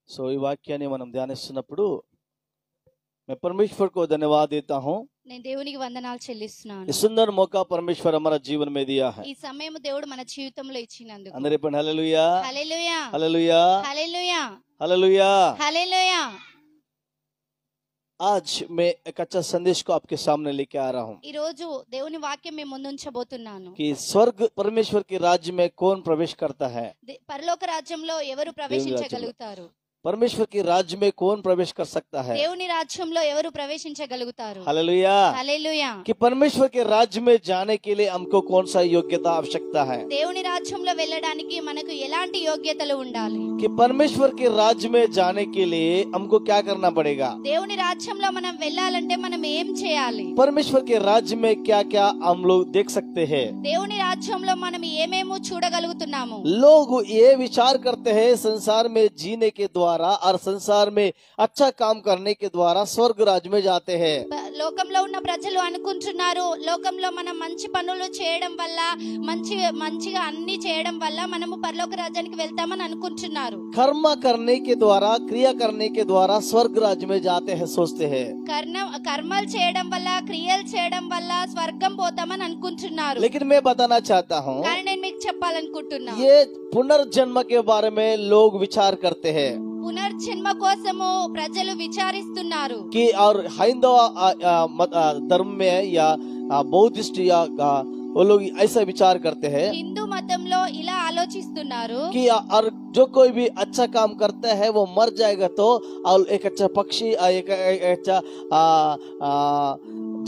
So ఈ వాక్యాన్ని మనం ధ్యానిస్తున్నప్పుడు मैं परमेश्वर को धन्यवाद देता हूँ। నేను దేవునికి వందనాలు చెల్లిస్తున్నాను. इस सुंदर मौका परमेश्वर हमारा जीवन में दिया है। ఈ సమయం దేవుడు మన జీవితంలో ఇచ్చినందుకు अंदर पण hallelujah hallelujah hallelujah hallelujah hallelujah. Hallelujah. आज मैं एक अच्छा संदेश को आपके सामने लेके आ रहा हूँ ఈ రోజు దేవుని వాక్యం మేము ముందుంచబోతున్నాను. कि स्वर्ग परमेश्वर के राज्य में कौन प्रवेश करता है। పరలోక రాజ్యంలో ఎవరు ప్రవేశించగలుగుతారు? परमेश्वर के राज्य में कौन प्रवेश कर सकता है। దేవుని రాజ్యంలో ఎవరు ప్రవేశించగలుగుతారు? Hallelujah hallelujah. कि परमेश्वर के राज्य में जाने के लिए हमको कौन सा योग्यता आवश्यकता है। దేవుని రాజ్యంలో వెళ్ళడానికి మనకు ఎలాంటి యోగ్యతలు ఉండాలి? कि परमेश्वर के राज्य में जाने के लिए हमको क्या करना पड़ेगा। దేవుని రాజ్యంలో మనం వెళ్ళాలంటే మనం ఏం చేయాలి? परमेश्वर के राज्य में क्या क्या हम लोग देख सकते हैं। దేవుని రాజ్యంలో మనం ఏమేమో చూడగలుగుతున్నాము. लोग ये विचार करते हैं संसार में जीने के द्वारा और संसार में अच्छा काम करने के द्वारा स्वर्ग राज्य में जाते हैं। లోకంలో ఉన్న ప్రజలు అనుకుంటున్నారు లోకంలో మనం మంచి పనులు చేయడం వల్ల మంచిగా అన్ని చేయడం వల్ల మనము పరలోక రాజ్యానికి వెళ్తామని అనుకుంటున్నారు. कर्म करने के द्वारा क्रिया करने के द्वारा स्वर्ग राज्य में जाते हैं सोचते हैं। కర్మలు చేయడం వల్ల క్రియలు చేయడం వల్ల స్వర్గం పోతామని అనుకుంటున్నారు. लेकिन मैं बताना चाहता हूँ కానీ నేను మీకు చెప్పాలనుకుంటున్నా ये पुनर्जन्म के बारे में लोग विचार करते हैं పునర్జన్మ కోసము ప్రజలు విచారిస్తున్నారు कि और हिंदू धर्म में या बौद्धिस्ट या वो लोग ऐसा विचार करते हैं హిందూ మతంలో ఇలా ఆలోచిస్తున్నారు कि और जो कोई भी अच्छा काम करता है वो मर जाएगा तो और एक अच्छा पक्षी एक अच्छा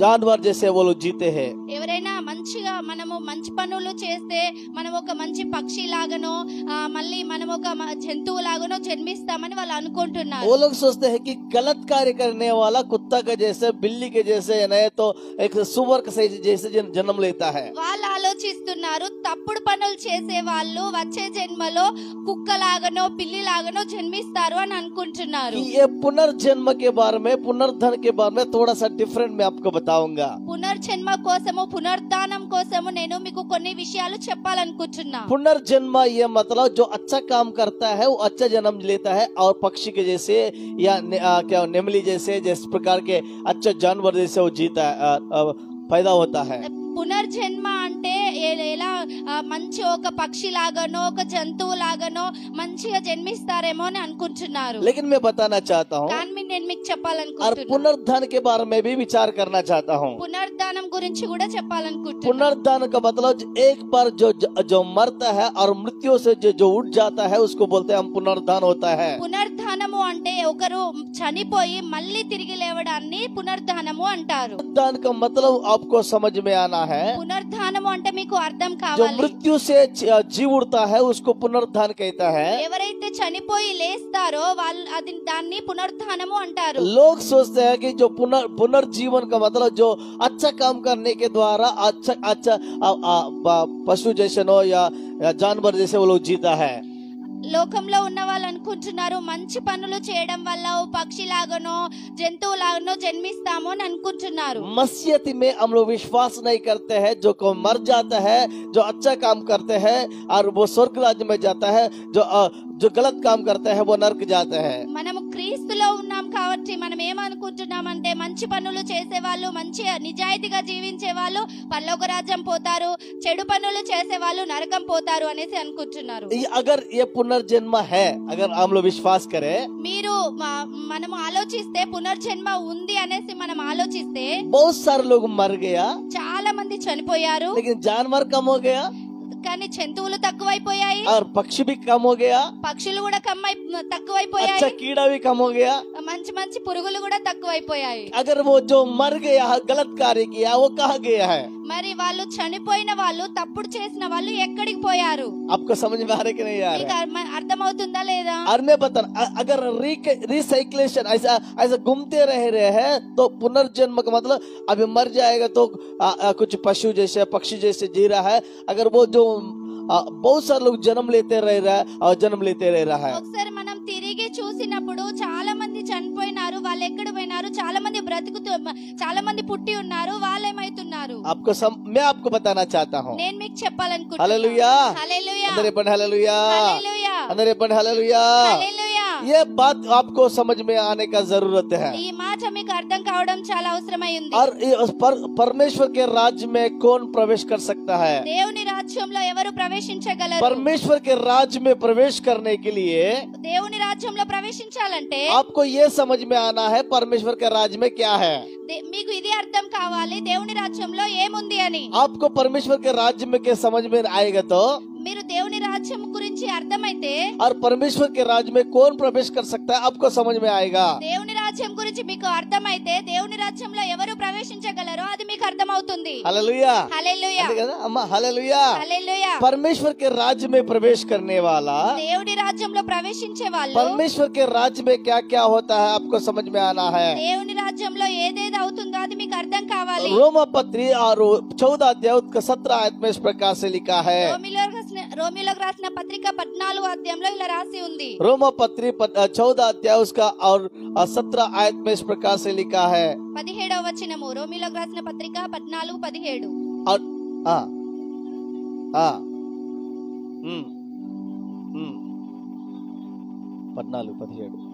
जानवर जैसे वो लोग जीते हैं। ఎవరైనా మంచిగా మనము మంచి పనులు చేస్తే మనం ఒక మంచి పక్షి లాగానో మళ్ళీ మనం ఒక జంతువు లాగానో జన్మిస్తామని వాళ్ళు అనుకుంటున్నారు. वो लोग सोचते हैं कि गलत कार्य करने वाला कुत्ता के जैसे बिल्ली के जैसे नहीं तो एक सुअर के जैसे जन्म लेता है। వాళ్ళు ఆలోచిస్తున్నారు తప్పుడు పనులు చేసే వాళ్ళు వచ్చే జన్మలో కుక్క లాగానో పిల్లి లాగానో జన్మిస్తారు అని అనుకుంటున్నారు. ये पुनर्जन्म के बारे में पुनर्धन के बारे में थोड़ा सा डिफरेंट मैं आपको बताऊंगा। పునర్జన్మ కోసము పునర్ధానం కోసము నేను మీకు కొన్ని విషయాలు చెప్పాలనుకుంటున్నా. पुनर्जन्म ये मतलब जो अच्छा काम करता है वो अच्छा जन्म लेता है और पक्षी के जैसे या क्या नेमली जैसे जिस प्रकार के अच्छा जानवर जैसे वो जीता पैदा होता है। పునర్జన్మ అంటే ఎలా మంచి ఒక పక్షి లాగానో ఒక జంతువు లాగానో మంచిగా జన్మిస్తారేమో అని అనుకుంటున్నారు. लेकिन मैं बताना चाहता हूँ కానీ నేను మీకు और చెప్పాలనుకుంటున్నా पुनर्धन के बारे में भी विचार करना चाहता हूँ। పునర్ధానం గురించి కూడా చెప్పాలనుకుంటున్నా. पुनर्धन का मतलब एक बार जो मरता है और मृत्यु से जो उठ जाता है उसको बोलते हैं हम पुनर्धन होता है। పునర్ధానము అంటే ఒకరు చనిపోయి మళ్ళీ తిరిగి లేవడాన్ని పునర్ధానము అంటారు. पुनर्धन का मतलब आपको समझ में आना है పునర్ధానము అంటే మీకు అర్థం जो కావాలి. मृत्यु से जी उठता है उसको पुनर्धन कहता है। ఎవరైతే చనిపోయి లేస్తారో వాళ్ళు దాన్ని పునర్ధానము అంటారు. लोग सोचते हैं कि जो पुनर्जीवन का मतलब जो अच्छा काम करने के द्वारा अच्छा पशु जैसे नो या जानवर जैसे वो लोग जीता है। లోకంలో ఉన్న వాళ్ళు అనుకుంటున్నారు మంచి పనులు చేయడం వల్ల ఓ పక్షి లాగానో జంతువు లాగానో జన్మిస్తాము అని అనుకుంటున్నారు. मसीहत में हम लोग विश्वास नहीं करते हैं जो को मर जाता है जो अच्छा काम करते हैं और वो स्वर्ग राज्य में जाता है जो गलत काम करता है वो नरक जाता है। మనము క్రీస్తులో ఉన్నాం కాబట్టి మనం ఏమనుకుంటున్నామంటే మంచి పనులు చేసే వాళ్ళు మంచి నిజాయితీగా జీవించే వాళ్ళు పరలోక రాజ్యం పోతారు చెడు పనులు చేసే వాళ్ళు నరకం పోతారు అనేసి అనుకుంటున్నారు. अगर ये पुनर्जन्म है अगर हम लोग विश्वास करें మీరు మనము ఆలోచిస్తే పునర్జన్మ ఉంది అనేసి మనం ఆలోచిస్తే बहुत सारे लोग मर गया చాలా మంది చనిపోయారు लेकिन जानवर कम हो गया కానీ జంతువులు తక్కువైపోయాయి और पक्षी भी कम हो गया పక్షులు కూడా తక్కువైపోయాయి अच्छा कीड़ा भी कम हो गया। మంచి మంచి పురుగులు కూడా తక్కువైపోయాయి. अगर वो जो मर गया गलत कार्य किया वो कहाँ गया है। మరి వాళ్ళు చనిపోయిన వాళ్ళు తప్పుడు చేసిన వాళ్ళు ఎక్కడికి పోయారు? आपको समझ में आ रहा है कि नहीं आ रहा है? అర్థమవుతుందా లేదా? और मैं बता अगर रिसाइक्लेशन ऐसा घूमते रहे हैं तो पुनर्जन्म का मतलब अभी मर जाएगा तो कुछ पशु जैसे पक्षी जैसे जी रहा है। अगर वो जो बहुत सारे लोग जन्म लेते रह रहा है और जन्म लेते रह रहा है। ఒకసారి మనం తిరిగి చూసినప్పుడు చాలా మంది చనిపోయినారు వాళ్ళు ఎక్కడ పోయినారు చాలా మంది చాలా మంది పుట్టి ఉన్నారు వాళ్ళు ఏమైతున్నారు? मैं आपको बताना चाहता हूँ। నేను మీకు చెప్పాలనుకుంటున్నా. हालेलुया హల్లెలూయా अंदर पण हालेलुया హల్లెలూయా अंदर पण हालेलुया హల్లెలూయా ये बात आपको समझ में आने का जरूरत है। ఈ మాట మీకు అర్థం కావడం చాలా అవసరమై ఉంది. और परमेश्वर के राज्य में कौन प्रवेश कर सकता है? దేవుని రాజ్యంలో ఎవరు ప్రవేశించగలరు? परमेश्वर के राज्य में प्रवेश करने के लिए దేవుని రాజ్యంలో ప్రవేశించాలంటే आपको ये समझ में आना है परमेश्वर के राज्य में क्या है। మీకు ఇది అర్థం కావాలి దేవుని రాజ్యంలో ఏముంది అని. आपको परमेश्वर के राज्य में क्या समझ में आएगा तो మీరు దేవుని రాజ్యం గురించి అర్థమైతే और परमेश्वर के राज्य में कौन प्रवेश कर सकता है आपको समझ में आएगा। దేవుని రాజ్యం గురించి మీకు అర్థమైతే దేవుని రాజ్యంలో ఎవరు ప్రవేశించగలరో అది మీకు అర్థమవుతుంది. हालेलुया హల్లెలూయా అంతే కదా అమ్మా, हालेलुया। హల్లెలూయా. परमेश्वर के राज्य में प्रवेश करने वाला, దేవుని రాజ్యంలో ప్రవేశించే వాళ్ళు परमेश्वर के राज्य में क्या क्या होता है आपको समझ में आना है। దేవుని రాజ్యంలో ఏదేది అవుతుందో అది మీకు అర్థం కావాలి. रोमा पत्री और 14 अध्याय का 17 आयत में इस प्रकार से लिखा है। రోమిలోకి రాసిన పత్రిక 14 అధ్యాయంలో ఇలా రాసి ఉంది. रोमा पत्री 14 अध्याय उसका और 17 आयत में इस प्रकार से लिखा है। 17వ వచనము రోమిలోకి రాసిన పత్రిక 14:17. और हाँ हाँ 14:17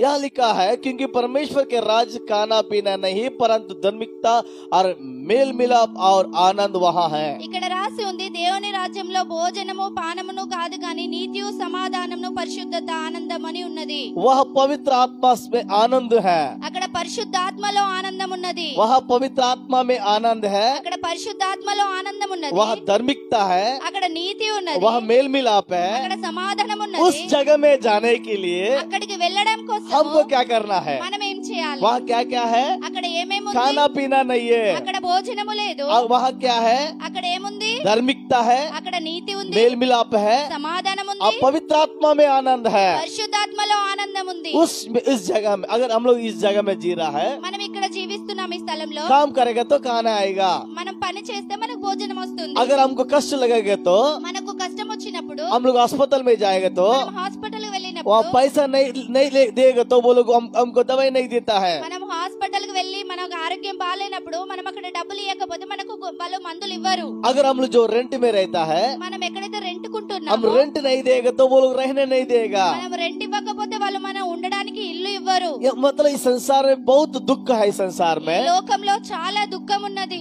यह लिखा है, क्योंकि परमेश्वर के राज्य खाना पीना नहीं परंतु धार्मिकता और मेल मिलाप और आनंद वहाँ है। ఇక్కడ రాసి ఉంది దేవుని రాజ్యంలో భోజనము పానమును కాదు గాని నీతియు సమాధానమును పరిశుద్ధత ఆనందం అని ఉన్నది. वह पवित्र आत्मा में आनंद है। అక్కడ పరిశుద్ధాత్మలో ఆనందం ఉన్నది. वह पवित्र आत्मा में आनंद है। అక్కడ పరిశుద్ధాత్మలో ఆనందం ఉన్నది. वह धार्मिकता है। అక్కడ నీతి ఉన్నది. वह मेल मिलाप है। అక్కడ సమాధానం उस ఉన్నది. जगह में जाने के लिए అక్కడికి వెళ్ళడం కోసం हमको क्या करना है? మనం ఏం చేయాలి? वहाँ क्या क्या है? అక్కడ ఏమేమి ఉంది? खाना पीना नहीं है। అక్కడ భోజనము లేదు. और वहाँ क्या है? అక్కడ ఏముంది? धार्मिकता है, అక్కడ నీతి ఉంది. मेल मिलाप है సమాధానం और ఉంది. पवित्र आत्मा में आनंद है। పరిశుద్ధాత్మలో ఆనందం ఉంది. इस जगह में अगर हम लोग इस जगह में जी रहा है, మనం ఇక్కడ జీవిస్తున్నాం ఈ స్థలంలో. काम करेगा तो खाना आएगा। మనం పని చేస్తే మనకు భోజనం వస్తుంది. अगर हमको कष्ट लगेगा तो మనకు కష్టం వచ్చినప్పుడు हम लोग अस्पताल में जाएगा तो మనం హాస్పిటల్ కి वहाँ వెళ్ళినప్పుడు पैसा नहीं देगा तो वो लोग हमको दवाई नहीं देता है। మనం హాస్పిటల్ కి వెళ్ళి మనకు ఆరోగ్యం బాగాలేనప్పుడు మనం అక్కడ డబ్బులు ఇవ్వకపోతే మనకు వాళ్ళు మందులు ఇవ్వరు. अगर हम लोग जो रेंट में रहता है, మనం ఎక్కడైతే రెంట్ हम కుంటున్నామో रेंट नहीं देगा तो वो लोग रहने नहीं देगा। మనం రెంట్ ఇవ్వకపోతే వాళ్ళు మనం ఉండడానికి ఇల్లు ఇవ్వరు. मतलब इस संसार में बहुत दुख है। इस संसार ఈ में లోకంలో చాలా దుఃఖం ఉన్నది.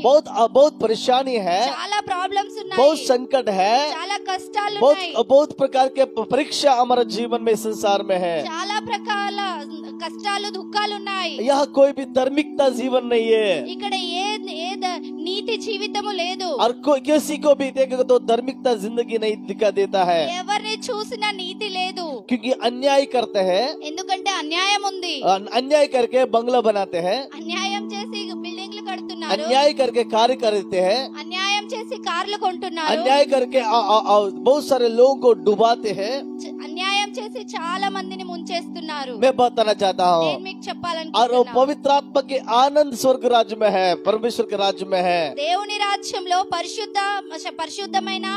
बहुत परेशानी है, చాలా ప్రాబ్లమ్స్ ఉన్నాయి. बहुत संकट है, చాలా కష్టాలు ఉన్నాయి. बहुत प्रकार के परीक्षा हमारे जीवन में इस संसार में है। చాలా ప్రకాల కష్టాలు దుఃఖాలు ఉన్నాయి. यह कोई भी धार्मिकता जीवन नहीं है ఇక్కడ ఏ నీతి జీవితము లేదు. और किसी को भी देखेगा तो धार्मिकता जिंदगी नहीं दिखा देता है, ఎవరిని చూసినా నీతి లేదు. क्योंकि अन्याय करते हैं। ఎందుకంటే అన్యాయం ఉంది. अन्याय करके बंगला बनाते हैं, అన్యాయం చేసి బిల్డింగ్లు కడుతున్నారు. अन्याय करके कार्य करते हैं, అన్యాయం చేసి కార్లు కొంటున్నారు. अन्याय करके बहुत सारे लोगों को डुबाते हैं। అన్యాయం చేసి చాలా మందిని ముంచేస్తున్నారు. मैं बताना चाहता हूँ, నేను మీకు और చెప్పాలనుకుంటున్నాను. पवित्र आत्मा के आनंद स्वर्ग राज्य में है, परमेश्वर के राज्य में है। దేవుని రాజ్యంలో పరిశుద్ధమైన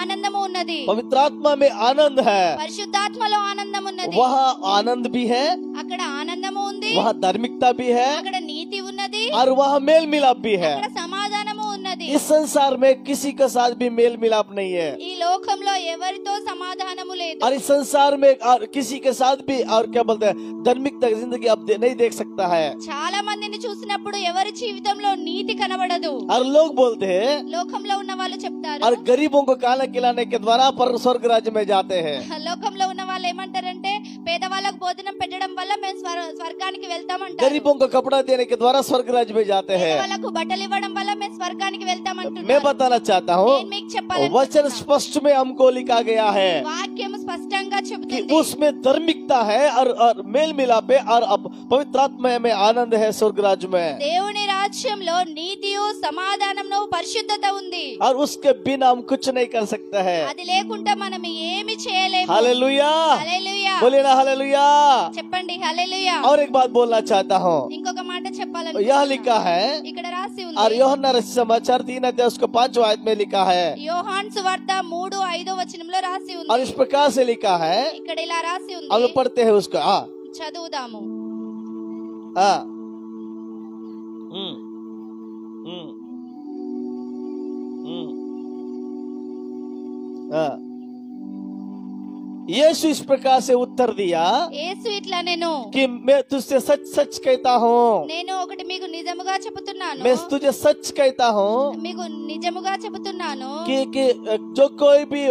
ఆనందము ఉన్నది. पवित्र आत्मा में आनंद है, పరిశుద్ధాత్మలో ఆనందం ఉన్నది. वहाँ आनंद भी है, అక్కడ ఆనందము ఉంది. वहाँ धार्मिकता भी है అక్కడ నీతి ఉన్నది. और वहाँ मेल मिलाप भी है। అక్కడ సమాధానము ఉన్నది. इस संसार में किसी के साथ भी मेल मिलाप नहीं है, ఈ లోకంలో ఎవరితో సమాధానము లేదు. और इस संसार में और किसी के साथ भी और क्या बोलते हैं धार्मिकता की जिंदगी अब नहीं देख सकता है। చాలా మందిని చూసినప్పుడు ఎవరి జీవితంలో నీతి కనబడదు. और लोग बोलते हैं లోకంలో ఉన్న వాళ్ళు చెప్తారు, और गरीबों को खाना खिलाने के द्वारा पर स्वर्ग राज्य में जाते हैं। లోకంలో ఉన్న వాళ్ళు ఏమంటారంటే పేదవాళ్ళకు భోజనం పెట్టడం వల్ల మేము స్వర్గానికి వెళ్తామంటారు. गरीबों को कपड़ा देने के द्वारा स्वर्ग राज्य में जाते हैं। వాళ్ళకు బట్టలు ఇవ్వడం వల్ల మేము స్వర్గానికి వెళ్తామంటున్నారు. मैं बताना चाहता हूँ, నేను మీకు చెప్పాలి, वचन स्पष्ट में हमको लिखा गया है వాక్యం స్పష్టంగా कि చెబుతుంది उसमें धार्मिकता है और मेल मिलाप है और पवित्र आत्मा में आनंद है स्वर्ग राज्य में, దేవుని రాజ్యంలో నీతియు సమాధానము పరిశుద్ధత ఉంది. और उसके बिना हम कुछ नहीं कर सकते हैं। అది లేకుండా మనం ఏమి చేయలేము. हालेलुया, హల్లెలూయా बोलिए ना हालेलुया। చెప్పండి హల్లెలూయా. और एक बात बोलना चाहता हूँ, ఇంకొక మాట यह చెప్పాలనుకుంటున్నాను. लिखा है ఇక్కడ రాసి और ఉంది. यूहन्ना रचित समाचार 3 अध्याय उसको 5 आयत में लिखा है, యోహాను సువార్త 3:5 వచనంలో రాసి और ఉంది. इस प्रकार से लिखा है, ఇక్కడ ఇలా రాసి हम ఉంది. लोग पढ़ते हैं उसको। చదువుదాము. हाँ हम्म हम्म हम्म हाँ यीशु इस प्रकार से उत्तर दिया యేసు ఇట్లా నేను कि मैं तुझसे सच सच कहता हूँ, నేను ఒకటి మీకు నిజముగా చెబుతున్నాను, मैं तुझे सच कहता हूँ మీకు నిజముగా చెబుతున్నాను कि जो कोई भी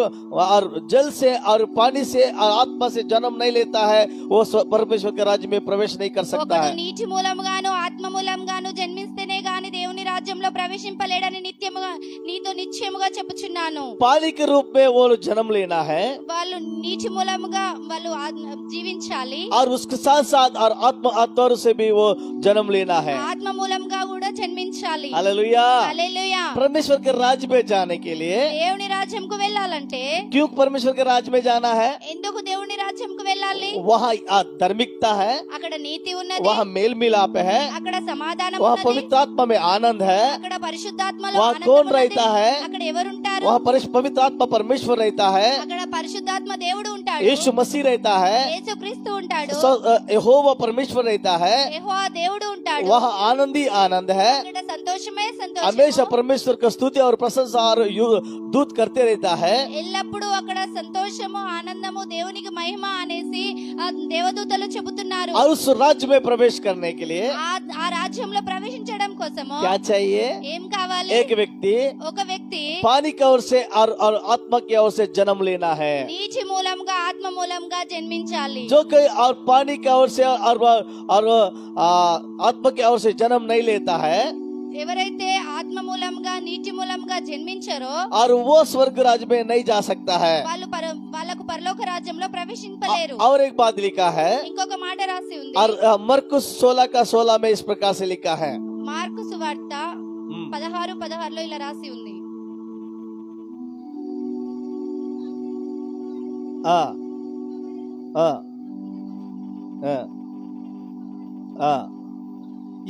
और जल से और पानी से और आत्मा से जन्म नहीं लेता है वो परमेश्वर के राज्य में प्रवेश नहीं कर सकता ఒకడు है। నీటి మూలంగాను ఆత్మ మూలంగాను జన్మిస్తేనే గాని దేవుని రాజ్యంలో ప్రవేశింపలేడని నీతో నిశ్చయముగా చెప్పుచున్నాను। पानी के रूप में वो जन्म लेना है వాళ్ళు నీటి మూలముగా వాళ్ళు జీవించాలి, और उसके साथ साथ और आत्मा से भी वो जन्म लेना है। ఆత్మ మూలంగా కూడా జన్మించాలి। हालेलुया। హల్లెలూయా। परमेश्वर के राज्य में जाने के लिए దేవుని రాజ్యంకు వెళ్ళాలంటే क्यों परमेश्वर के राज्य में जाना है? ఎందుకు దేవుని రాజ్యంకు వెళ్ళాలి? वहाँ धार्मिकता है, అక్కడ నీతి ఉన్నది, वहाँ मेल मिलाप है, అక్కడ సమాధానం वहाँ ఉన్నది, पवित्र आत्मा में आनंद है, అక్కడ పరిశుద్ధాత్మలో वहाँ ఆనందం कौन ఉన్నది, रहता है? అక్కడ ఎవరు ఉంటారు? वहाँ पवित्र आत्मा परमेश्वर रहता है, అక్కడ పరిశుద్ధాత్మ దేవుడు ఉంటాడు, यीशु मसीह रहता है, యేసుక్రీస్తు ఉంటాడు, यहोवा परमेश्वर रहता है, యెహోవా దేవుడు ఉంటాడు, वहाँ आनंद ही आनंद है। అక్కడ సంతోషమే हमेशा సంతోషం, परमेश्वर का स्तुति और प्रशंसा और दूत करते रहता है। ఎల్లప్పుడూ అక్కడ సంతోషము ఆనందము దేవునికి మహిమ అనేసి ఆ దేవదూతలు చెబుతున్నారు। और उस राज्य में प्रवेश करने के लिए ఆ రాజ్యంలో ప్రవేశించడం కోసము क्या चाहिए? ఏం కావాలి? एक व्यक्ति ఒక వ్యక్తి पानी की ओर से और आत्मा की ओर से जन्म लेना है। నీటి మూలంగా ఆత్మ మూలంగా జన్మించాలి। जो कोई और पानी की ओर से और आत्मा की ओर से जन्म नहीं लेता है ఎవరైతే ఆత్మ మూలంగా నీటి మూలంగా జన్మించారో और वो स्वर्ग राज्य में नहीं जा सकता है। వాళ్ళకు పరలోక రాజ్యంలో ప్రవేశింపలేరు। और एक बात लिखा है, ఇంకొక మాట రాసి ఉంది, और मरकुस 16 में इस प्रकार से लिखा है। మార్కు సువార్త 16:16 ఇలా రాసి ఉంది, हाँ हाँ हाँ हाँ,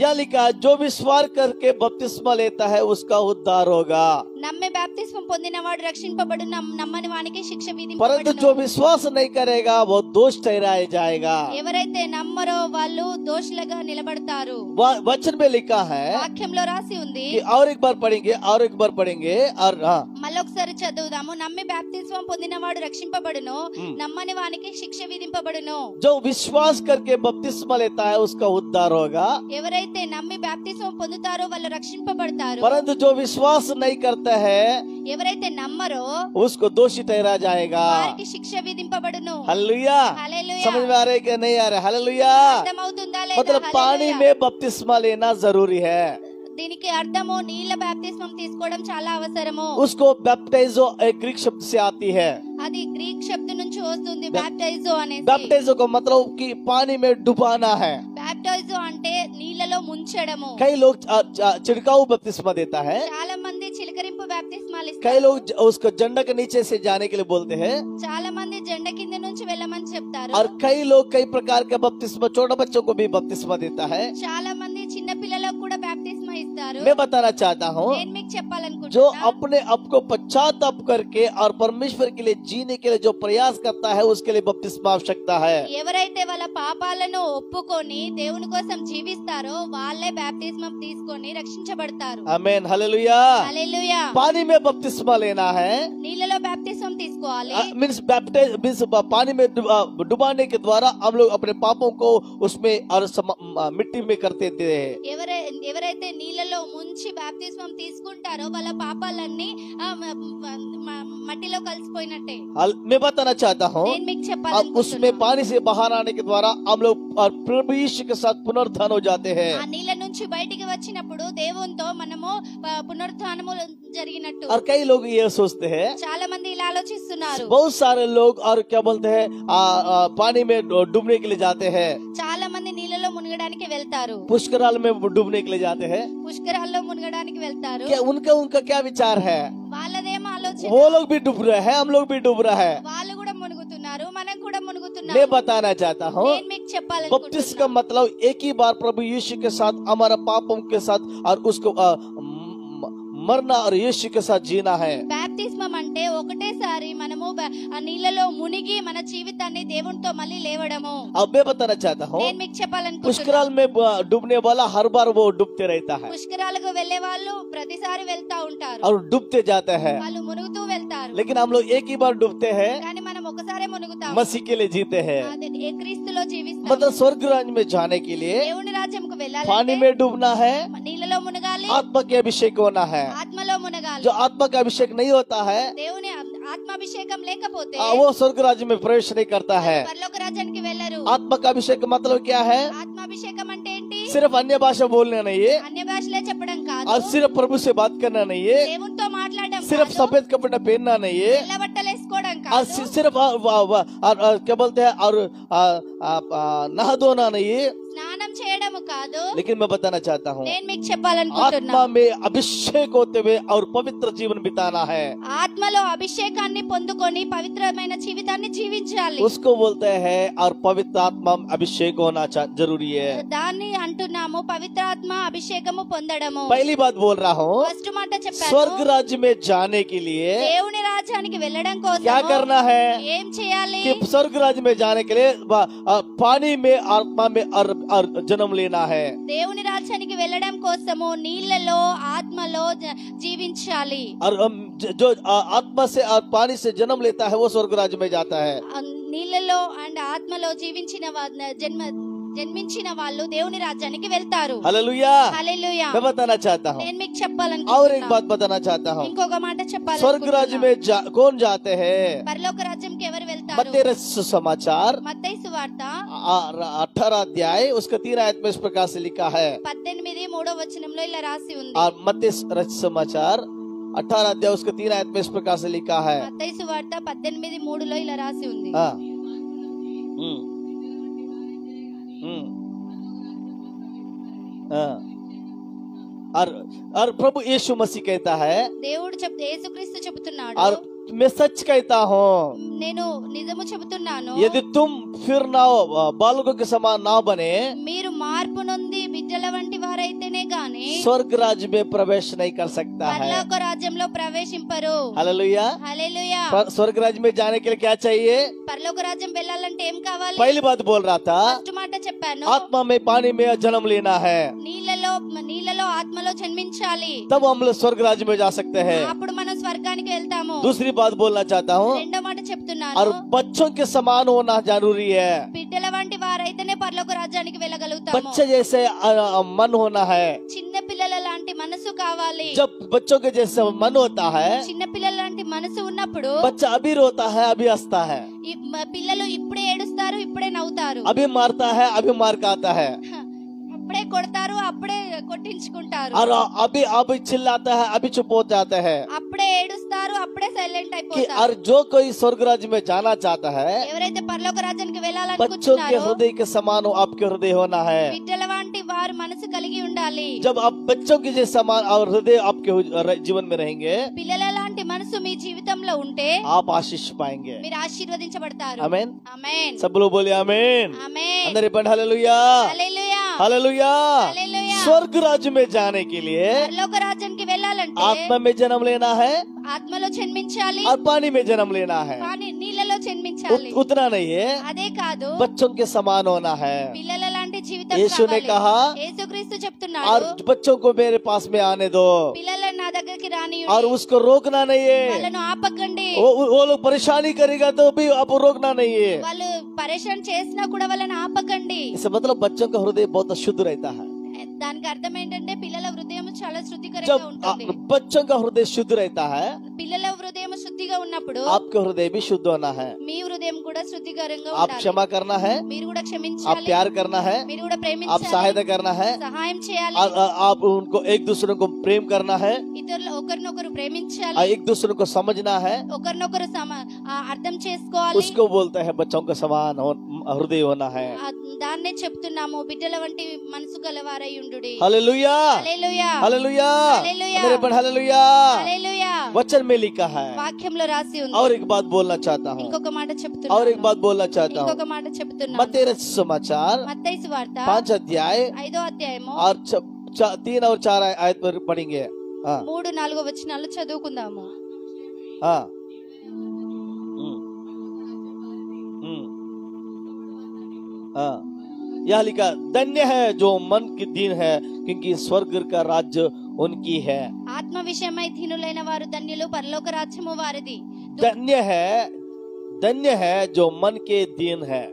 यह लिखा, जो विश्वास करके बपतिस्मा लेता है उसका उद्धार होगा, నమ్మే బాప్తిస్మం పొందినవాడు రక్షింపబడు, నమ్మని వానికి శిక్ష परंतु విధింపబడును। जो विश्वास नहीं करेगा वो दोष ठहराया जाएगा। ఎవరైతే నమ్మరో వాళ్ళు దోషులుగా నిలబడతారు। वचन में लिखा है వాక్యంలో రాసి ఉంది, कि और एक बार पढ़ेंगे और हाँ, మళ్ళొకసారి చదువుదాము, నమ్మి బాప్తిస్మం పొందినవాడు రక్షింపబడును, నమ్మని వానికి శిక్ష విధింపబడును। जो विश्वास करके बपतिस्मा लेता है उसका उद्धार होगा, ఎవరైతే నమ్మి బాప్తిస్మం పొందుతారో వాళ్ళు రక్షింపబడతారు। परंतु जो विश्वास नहीं करता है ఎవరైతే నమ్మరో उसको दोषी ठहरा जाएगा। వారికి శిక్ష విధింపబడును। हालेलुया। హల్లెలూయా। समझ में आ रहा है कि नहीं आ रहा? हालेलुया। అర్థమవుతుందా లేదా? मतलब पानी హల్లెలూయా। में बपतिस्मा लेना जरूरी है। దీనికి అర్థము నీళ్ళ బాప్తిస్మం తీసుకోవడం చాలా అవసరము। उसको बैप्टाइजो एक ग्रीक शब्द से आती है। అది గ్రీక్ శబ్దం నుంచి వస్తుంది, బాప్టైజో అనేది। बैप्टाइजो को मतलब कि पानी में डुबाना है। బాప్టైజో అంటే నీళ్ళలో ముంచడము। कई लोग छिड़काऊ बपतिस्मा देता है, చాలా మంది చిలకరింపు బాప్తిస్మాలు कई ఇస్తారు, लोग उसको झंडा के नीचे से जाने के लिए बोलते हैं, చాలా మంది జెండా కింద నుంచి వెళ్ళమని చెప్తారు, और कई लोग कई प्रकार के बपतिस्मा छोटे बच्चों को भी बपतिस्मा देता है। చాలా మంది చిన్న పిల్లలకు కూడా బాప్తిస్మా ఇస్తారు। मैं बताना चाहता हूँ, నేను మీకు जो చెప్పాలనుకుంటున్నా, अपने आप को पश्चाताप करके और परमेश्वर के लिए जीने के लिए जो प्रयास करता है उसके लिए बपतिस्मा आवश्यकता है। ఎవరైతే వాళ్ళ పాపాలను ఒప్పుకొని దేవుని కోసం జీవిస్తారో వాళ్ళే బాప్తిస్మం తీసుకొని రక్షించబడతారు। आमीन। हालेलुया। హల్లెలూయా। पानी में बपतिस्मा लेना है, నీళ్ళలో బాప్తిస్మం తీసుకోవాలి, मीन्स पानी में डुबाने के द्वारा हम लोग अपने पापों को उसमें और मिट्टी में करते थे। ఎవరైతే నీళ్ళలో ముంచి బాప్తిస్మం తీసుకుంటారో వాళ్ళ పాపాలన్నీ మట్టిలో కలిసిపోయినట్టే। मैं बताना चाहता हूँ, నేను మీకు अब చెప్పాలనుకుంటున్నా, उसमें पानी से बाहर आने के द्वारा हम लोग प्रभु यीशु के साथ पुनरुत्थान हो जाते हैं। ఆ నీళ్ళ నుంచి బయటికి వచ్చినప్పుడు దేవునితో మనము పునరుత్థానము జరిగినట్టు। और कई लोग ये सोचते हैं, చాలా మంది ఇలా ఆలోచిస్తున్నారు, बहुत सारे लोग और क्या बोलते हैं पानी में डूबने के लिए जाते हैं, చాలా మంది నీళ్ళలో మునగడానికి వెళ్తారు, पुष्कराल में डूबने के लिए जाते हैं। పుష్కరాల్లో మునగడానికి వెళ్తారు। क्या उनका क्या विचार है? వాళ్ళదేమో ఆలోచన, वो लोग भी डूब रहे हैं, हम लोग भी डूब रहे हैं। వాళ్ళు కూడా మునుగుతున్నారు, మనం కూడా మునుగుతున్నాం। मैं बताना चाहता हूँ, నేను మీకు बपतिस्मा చెప్పాలనుకుంటున్నా, का मतलब एक ही बार प्रभु यीशु के साथ हमारा पापों के साथ और उसको मरना और यीशु के साथ जीना है। బాప్తిస్మం అంటే ఒకటేసారి మనము ఆ నీళ్ళలో మునిగి మన జీవితాన్ని దేవునితో మళ్ళీ లేవడము। अब मैं बताना चाहता हूँ, నేను మీకు చెప్పాలనుకుంటున్నా, पुष्कराल में डूबने वाला हर बार वो डूबते रहता है పుష్కరాలకు వెళ్లే వాళ్ళు ప్రతిసారి వెళ్తా ఉంటారు, और डूबते जाते हैं, వాళ్ళు మునుగుతూ వెళ్తారు। लेकिन हम लोग एक ही बार डूबते हैं కానీ మనం మనం ఒకసారే మునుగుతాం, मसीह के लिए जीते हैं। అదే ఏ క్రీస్తులో జీవిస్తాం। मतलब स्वर्ग राज्य में जाने के लिए దేవుని రాజ్యంకు पानी వెళ్ళాలంటే में डूबना है, నీళ్ళలో మునగాలి, आत्मा के अभिषेक होना है। ఆత్మలో మునగాలి। जो आत्मा का अभिषेक नहीं होता है దేవుని ఆత్మాభిషేకం లేకపోతే वो स्वर्ग राज्य में प्रवेश नहीं करता है। పరలోక రాజ్యానికి వెళ్ళరు। आत्मा का अभिषेक का मतलब क्या है? ఆత్మాభిషేకం అంటే ఏంటి? सिर्फ अन्य भाषा बोलना नहीं है, అన్య భాషలే చెప్పడం కాదు, और सिर्फ प्रभु से बात करना नहीं है, దేవునితో మాట్లాడడం सिर्फ కాదు, सफेद कपड़ा पहनना नहीं है, తెల్ల బట్టలు వేసుకోవడం और కాదు, सिर्फ क्या बोलते हैं और नहा धोना नहीं है। స్నానం చేయడం కాదు। लेकिन मैं बताना चाहता हूँ నేను మీకు చెప్పాలనుకుంటున్నా, आत्मा में अभिषेक होते हुए और पवित्र जीवन बिताना है, ఆత్మలో అభిషేకాన్ని పొందుకొని పవిత్రమైన జీవితాన్ని జీవించాలి। उसको बोलते हैं। और पवित्र आत्मा अभिषेक होना जरूरी है। దాన్ని అంటున్నాము పవిత్రాత్మ అభిషేకము పొందడము। पहली बात बोल रहा हूँ, ఫస్ట్ మాట చెప్పాను, स्वर्ग राज्य में जाने के लिए దేవుని రాజ్యానికి వెళ్ళడం కోసం क्या करना है? ఏం చేయాలి? कि स्वर्ग राज्य में जाने के लिए पानी में आत्मा में और जन्म लेना है। దేవుని రాజ్యానికి వెళ్ళడం కోసము నీళ్ళలో ఆత్మలో జీవించాలి। और जो आत्मा से और पानी से जन्म लेता है वो स्वर्ग राज्य में जाता है। నీళ్ళలో అండ్ ఆత్మలో జన్మించిన వాళ్ళు దేవుని రాజ్యానికి వెళ్తారు। हालेलुया। హల్లెలూయా। मैं बताना चाहता हूँ నేను మీకు और एक చెప్పాలనుకుంటున్నా, बात बताना चाहता हूँ, ఇంకొక మాట स्वर्ग राज्य చెప్పాలనుకుంటున్నా। में कौन जाते हैं? పరలోక రాజ్యంకి ఎవరు వెళ్తారు? मत्ती सुसमाचार మత్తయి సువార్త 18 अध्याय उसका 3 आयत में इस प्रकार से लिखा है। 18:3 వచనంలో ఇలా రాసి ఉంది। और मत्ती समाचार 18 अध्याय उसका 3 आयत में इस प्रकार से लिखा है। మత్తయి సువార్త 18:3 ఇలా రాసి ఉంది। हाँ। हाँ। और प्रभु यीशु मसीह कहता है, దేవుడు యేసుక్రీస్తు చెబుతున్నాడు, और मैं सच कहता हूँ, నేను నిజము చెబుతున్నాను, यदि तुम फिर ना बालकों के समान ना बने మీరు మార్పు నొంది బిడ్డల వంటి వారైతేనే గాని स्वर्ग राज्य में प्रवेश नहीं कर सकता है। పరలోక రాజ్యంలో ప్రవేశింపరు। हालेलुया। హల్లెలూయా। स्वर्ग राज्य में जाने के लिए क्या चाहिए? పరలోక రాజ్యం వెళ్ళాలంటే ఏం కావాలి? पहली बात बोल रहा था, ఫస్ట్ మాట చెప్పాను, आत्मा में पानी में जन्म लेना है, నీళ్ళలో ఆత్మలో జన్మించాలి, तब हम लोग स्वर्ग राज्य में जा सकते हैं। అప్పుడు మనం స్వర్గానికి వెళ్తాము। दूसरी बात बोलना चाहता हूँ, రెండో మాట చెప్తున్నాను, और बच्चों के समान होना जरूरी है। బిడ్డల వంటి వారైతేనే పరలోక రాజ్యానికి వెళ్ళగలుగుతాము। बच्चे जैसे मन होना है। చిన్న పిల్లల లాంటి మనసు కావాలి। जब बच्चों के जैसे मन होता है, చిన్న పిల్లల లాంటి మనసు ఉన్నప్పుడు बच्चा अभी रोता है अभी हंसता है, పిల్లలు ఇప్పుడే ఏడుస్తారు, ఇప్పుడే నవ్వుతారు, अभी मारता है अभी मार खाता है, అప్పుడే కొడతారు, అప్పుడే కొట్టించుకుంటారు, और अभी चिल्लाता है अभी चुप हो जाता है। అప్పుడే ఏడుస్తారు, అప్పుడే సైలెంట్ कि అయిపోతారు। और जो कोई स्वर्ग राज्य में जाना चाहता है, ఎవరైతే పరలోక రాజ్యానికి बच्चों के వెళ్ళాలనుకుంటున్నారో हृदय के समान हो आपके हृदय होना है। బిడ్డల వంటి వారు మనసు కలిగి ఉండాలి। जब आप बच्चों के जैसे समान और हृदय आपके जीवन में रहेंगे, పిల్లల లాంటి మనసు మీ జీవితంలో ఉంటే आप आशीष पाएंगे। మీరు ఆశీర్వదించబడతారు। आमेन। ఆమేన్। सब लोग बोले आमेन। ఆమేన్। अंदर पढ़ हालेलुया। హల్లెలూయా। हालेलुया। హల్లెలూయా। स्वर्ग राज्य में जाने के लिए పరలోక రాజ్యానికి వెళ్ళాలంటే आत्मा में जन्म लेना है ఆత్మలో జన్మించాలి, और पानी में जन्म लेना है। నీళ్ళలో జన్మించాలి। उतना नहीं है, అదే కాదు, बच्चों के समान होना है। పిల్లల లాంటి జీవితం यीशु ने కావాలి। कहा, యేసుక్రీస్తు और చెప్తున్నాడు, बच्चों को मेरे पास में आने दो, పిల్లలను నా దగ్గరికి రానియండి, और उसको रोकना नहीं है। వాళ్ళను ఆపకండి। वो लोग परेशानी करेगा तो भी आप रोकना नहीं है। వాళ్ళు పరేషాన్ చేసినా కూడా వాళ్ళని ఆపకండి। इससे मतलब बच्चों का हृदय बहुत शुद्ध रहता है। దానికి అర్థం ఏంటంటే పిల్లల హృదయం చాలా శుద్ధికరంగా जब ఉంటుంది। बच्चों का हृदय शुद्ध रहता है, పిల్లల హృదయం శుద్ధిగా ఉన్నప్పుడు आपका हृदय भी शुद्ध होना है। మీ హృదయం కూడా శుద్ధికరంగా आप ఉండాలి। क्षमा करना है, మీరు కూడా आप క్షమించాలి, प्यार करना है, మీరు కూడా आप ప్రేమించాలి, सहायता करना है, సహాయం చేయాలి, आप उनको एक दूसरे को प्रेम करना है, ఇతరులు ఒకరినొకరు ప్రేమించాలి, एक दूसरे को समझना है। ఒకరినొకరు అర్థం చేసుకోవాలి। उसको बोलते हैं बच्चों का समान हृदय होना है। దాన్నే చెప్తున్నాము, బిడ్డల వంటి మనసు గలవారై ఉండుడి। हालेलुया। హల్లెలూయా। हालेलुया। हालेलुया। मेरे पर हालेलुया హల్లెలూయా। वचन में लिखा है। వాక్యంలో రాసి ఉంది। और एक बात बोलना चाहता हूँ, ఇంకొక మాట और చెప్తున్నాను, एक बात बोलना चाहता हूँ। ఇంకొక మాట చెప్తున్నాను। मत्ती समाचार మత్తయి సువార్త 5 अध्याय 5వ అధ్యాయము और 3 और 4 आयत पर पढ़ेंगे। हाँ 3-4 వచనాలు చదువుకుందాము। हाँ। हाँ, यह लिखा, धन्य है जो मन की दीन है क्योंकि स्वर्ग का राज्य उनकी है। ఆత్మ విషయమై దీనులైన వారు ధన్యులు, పరలోక రాజ్యము వారిది। धन्य है, धन्य है जो मन के दीन है.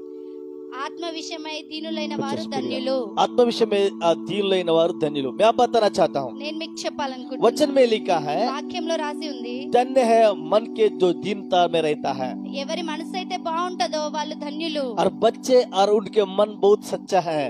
ఆత్మ విషయమై దీనులైన వారు ధన్యులు. आत्म विषय में दीन वार धन्युलु. मैं आप बताना चाहता हूँ, నేను మీకు చెప్పాలనుకుంటున్నాను. वचन में लिखा है వాక్యంలో రాసి ఉంది, धन्य है मन के जो दीनता में रहता है. ఎవరి మనసు అయితే బాగుంటదో వాళ్ళు ధన్యులు. और बच्चे और उनके मन बहुत सच्चा है,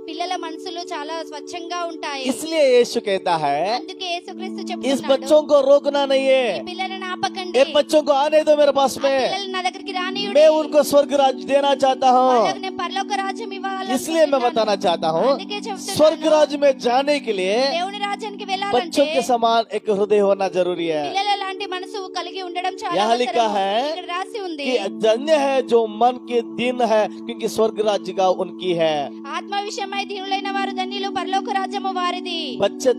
పిల్లల మనసులు చాలా స్వచ్ఛంగా ఉంటాయి. इसलिए यीशु कहता है అందుకే యేసుక్రీస్తు इस చెప్తున్నాడు, बच्चों को रोकना नहीं है, ఈ పిల్లలను ఆపకండి, ये बच्चों को आने दो मेरे पास ఆ में, పిల్లలు నా దగ్గరికి రానియుడి, मैं उनको स्वर्ग राज देना चाहता हूँ. వాళ్ళకి నేను పరలోక రాజ్యం ఇవ్వాలనుకుంటున్నాను. इसलिए मैं बताना चाहता हूँ, అందుకే చెప్తున్నాను, स्वर्ग राज में जाने के लिए దేవుని రాజ్యానికి बच्चों వెళ్ళాలంటే के समान एक हृदय होना जरूरी है. పిల్లల లాంటి మనసు కలిగి ఉండడం చాలా यहाँ लिखा అవసరం. है ఇక్కడ రాసి ఉంది, कि धन्य है जो मन के दीन है, क्योंकि स्वर्ग राज्य का उनकी है. ఆత్మ విషయమై దీనులైన వారు ధన్యులు, పరలోక రాజ్యము వారిది. बच्चे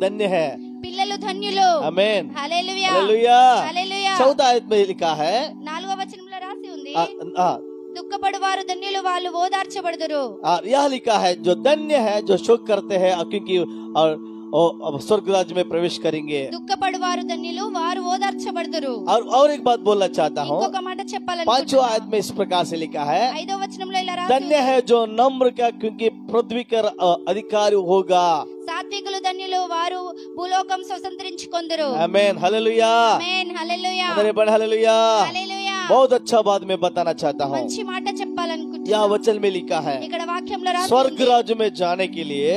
धन्य है. పిల్లలు ధన్యులు. आमीन. హల్లెలూయా, हालेलुया. హల్లెలూయా. 14 आयत में लिखा है 4వ वचనంలో రాసి ఉంది, आ, దుఃఖపడు వారు ధన్యులు, వాళ్ళు ఓదార్చబడుదురు. यह लिखा है जो धन्य है जो शोक करते हैं, क्योंकि और स्वर्ग राज्य में प्रवेश करेंगे. దుఃఖపడు వారు ధన్యులు, వారు ఓదార్చబడుదురు. और एक बात बोलना चाहता हूँ, ఇంకొక మాట 5वां చెప్పాలనుకుంటున్నాను. आयत में इस प्रकार से लिखा है 5వ వచనంలో ఇలా రాసి धन्य ఉంది, है जो नम्र का, क्योंकि पृथ्वी का अधिकारी होगा. సాత్వికులు ధన్యులు, వారు భూలోకం స్వతంత్రించుకొందురు. आमीन. हालेलुया. ఆమేన్. హల్లెలూయా, अरे बड़ हालेलुया. హల్లెలూయా. बहुत अच्छा बात मैं बताना चाहता हूँ. మంచి మాట यह చెప్పాలనుకుంటున్నాను. वचन में लिखा है ఇక్కడ వాక్యంలో రాసి स्वर्ग ఉంది, राज्य में जाने के लिए,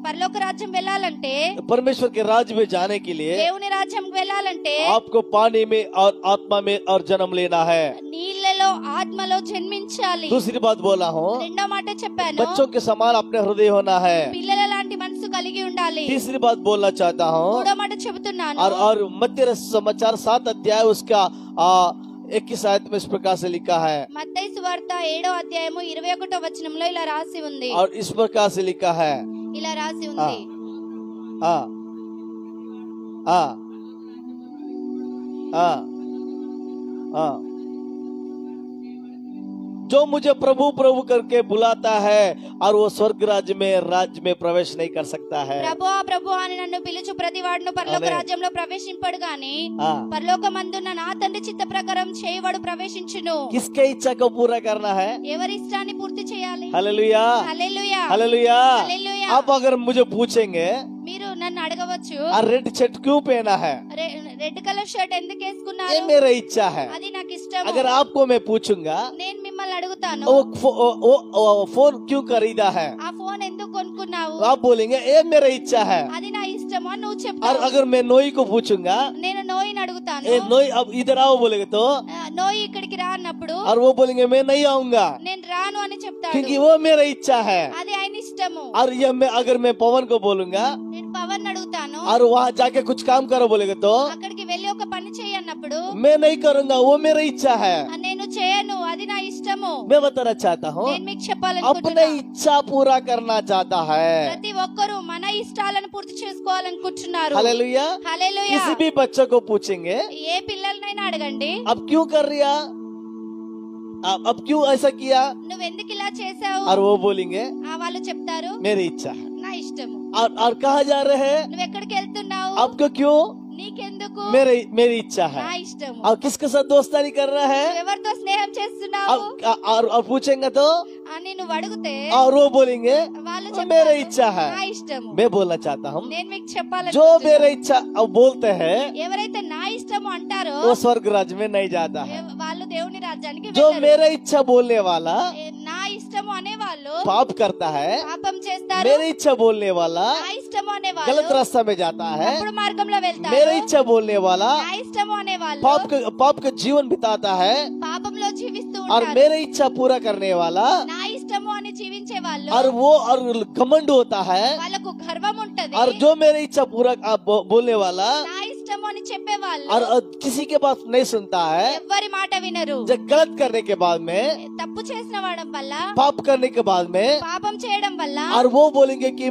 పరలోక రాజ్యం వెళ్ళాలంటే, परमेश्वर के राज्य में जाने के लिए దేవుని రాజ్యంకి వెళ్ళాలంటే आपको पानी में और आत्मा में और जन्म लेना है. నీళ్ళలో ఆత్మలో జన్మించాలి. दूसरी बात बोला हूँ, రెండో మాట చెప్పాను, बच्चों के समान अपने हृदय होना है. పిల్లల లాంటి మనసు కలిగి ఉండాలి. तीसरी बात बोलना चाहता हूँ, మూడో మాట చెబుతున్నాను, और मध्य समाचार 7 अध्याय उसका 21 आयत में इस प्रकार से लिखा है, మత్తయి సువార్త 7వ అధ్యాయము 21వ వచనంలో ఇలా రాసి ఉంది, और इस प्रकार से लिखा है ఇలా రాసి ఉంది, हाँ हाँ हाँ हाँ जो मुझे प्रभु प्रभु करके बुलाता है और वो स्वर्ग राज्य में प्रवेश नहीं कर सकता है. ప్రభువా ప్రభువా అని నన్ను పిలుచు ప్రతి వాడును పరలోక ఆమేన్. రాజ్యంలో ప్రవేశింపడు గాని हाँ. పరలోకమందున్న నా తండ్రి చిత్త ప్రకారం చేయవాడు ప్రవేశించును. किसके इच्छा को पूरा करना है? ఎవరి ఇష్టాన్ని పూర్తి చేయాలి? हालेलुया. Hallelujah, hallelujah. హల్లెలూయా. आप अगर मुझे पूछेंगे మీరు నన్ను అడగవచ్చు, और रेड शर्ट क्यों पहना है, రెడ్ కలర్ షర్ట్ ఎందుకు ये వేసుకున్నారు? मेरा इच्छा है. అది నాకు ఇష్టం. अगर आपको मैं पूछूंगा నేను మిమ్మల్ని అడుగుతాను, वो फोन क्यों खरीदा है, ఆ ఫోన్ ఎందుకు కొనుక్కున్నావు? आप बोलेंगे ये मेरा इच्छा है. అది నా ఇష్టము అని నువ్వు और చెప్తావు. अगर मैं नोई को पूछूंगा, నేను నోయిని అడుగుతాను, ए नोई अब इधर आओ बोलेंगे तो, నోయి ఇక్కడికి రా అన్నప్పుడు और वो बोलेंगे मैं नहीं आऊंगा, నేను రాను అని చెప్తాడు. क्योंकि वो मेरा इच्छा है. అది ఆయన ఇష్టము. और ये अगर मैं पवन को बोलूंगा నేను పవన్ అడుగుతాను, और वहाँ जाके कुछ काम करो बोलेगा तो, అక్కడికి వెళ్ళి ఒక పని చేయి అన్నప్పుడు मैं नहीं करूंगा, वो मेरा इच्छा है. నేను చేయను, అది నా ఇష్టము. मैं बताना चाहता हूँ, నేను మీకు अपने చెప్పాలనుకుంటున్నా, इच्छा पूरा करना चाहता है. ప్రతి ఒక్కరూ మన ఇష్టాలను పూర్తి చేసుకోవాలనుకుంటున్నారు. हालेलुया. హల్లెలూయా. किसी भी बच्चे को पूछेंगे ఏ పిల్లలనైనా అడగండి, अब क्यों कर रिया, अब क्यों ऐसा किया, నువ్వు ఎందుకు ఇలా చేసావు? और वो बोलेंगे వాళ్ళు చెప్తారు, मेरी इच्छा है. నా ఇష్టము. और कहाँ जा रहे हैं, నువ్వు ఎక్కడికి వెళ్తున్నావు? आपको क्यों, నీకెందుకు? मेरी इच्छा है. నా ఇష్టము. और किसके साथ दोस्तानी कर रहा है, నువ్వు ఎవరితో స్నేహం చేస్తున్నావు और पूछेंगे तो, అని నువ్వు అడిగితే और वो बोलेंगे వాళ్ళు मेरा చెప్తారు, इच्छा है. నా ఇష్టము. मैं बोलना चाहता हूँ, నేను మీకు जो చెప్పాలనుకుంటున్నా, मेरा इच्छा अब बोलते हैं ఎవరైతే నా ఇష్టము అంటారో वो स्वर्ग राज्य में नहीं जाता है. వాళ్ళు దేవుని రాజ్యానికి जो వెళ్ళరు. मेरा इच्छा बोलने वाला నా ఇష్టము అనే వాళ్ళు पाप करता है, పాపం చేస్తారు. मेरी इच्छा बोलने वाला నా ఇష్టము అనే गलत వాళ్ళు रास्ता में जाता है. తప్పుడు మార్గంలో వెళ్తారు. मेरी इच्छा बोलने वाला నా ఇష్టము అనే వాళ్ళు पाप का जीवन बिताता है. పాపంలో జీవిస్తూ और ఉంటారు. मेरी इच्छा पूरा करने वाला నా ఇష్టము అని జీవించే వాళ్ళు और वो और घमंड होता है. వాళ్ళకు గర్వం ఉంటది. और जो मेरी इच्छा पूरा बोलने वाला నా ఇష్టము అని చెప్పే వాళ్ళు और किसी के बात नहीं सुनता है, ఎవ్వరి మాట వినరు. जब गलत करने के बाद में, తప్పు చేసిన వాడడం వల్ల, पाप करने के बाद में, పాపం చేయడం వల్ల और वो बोलेंगे कि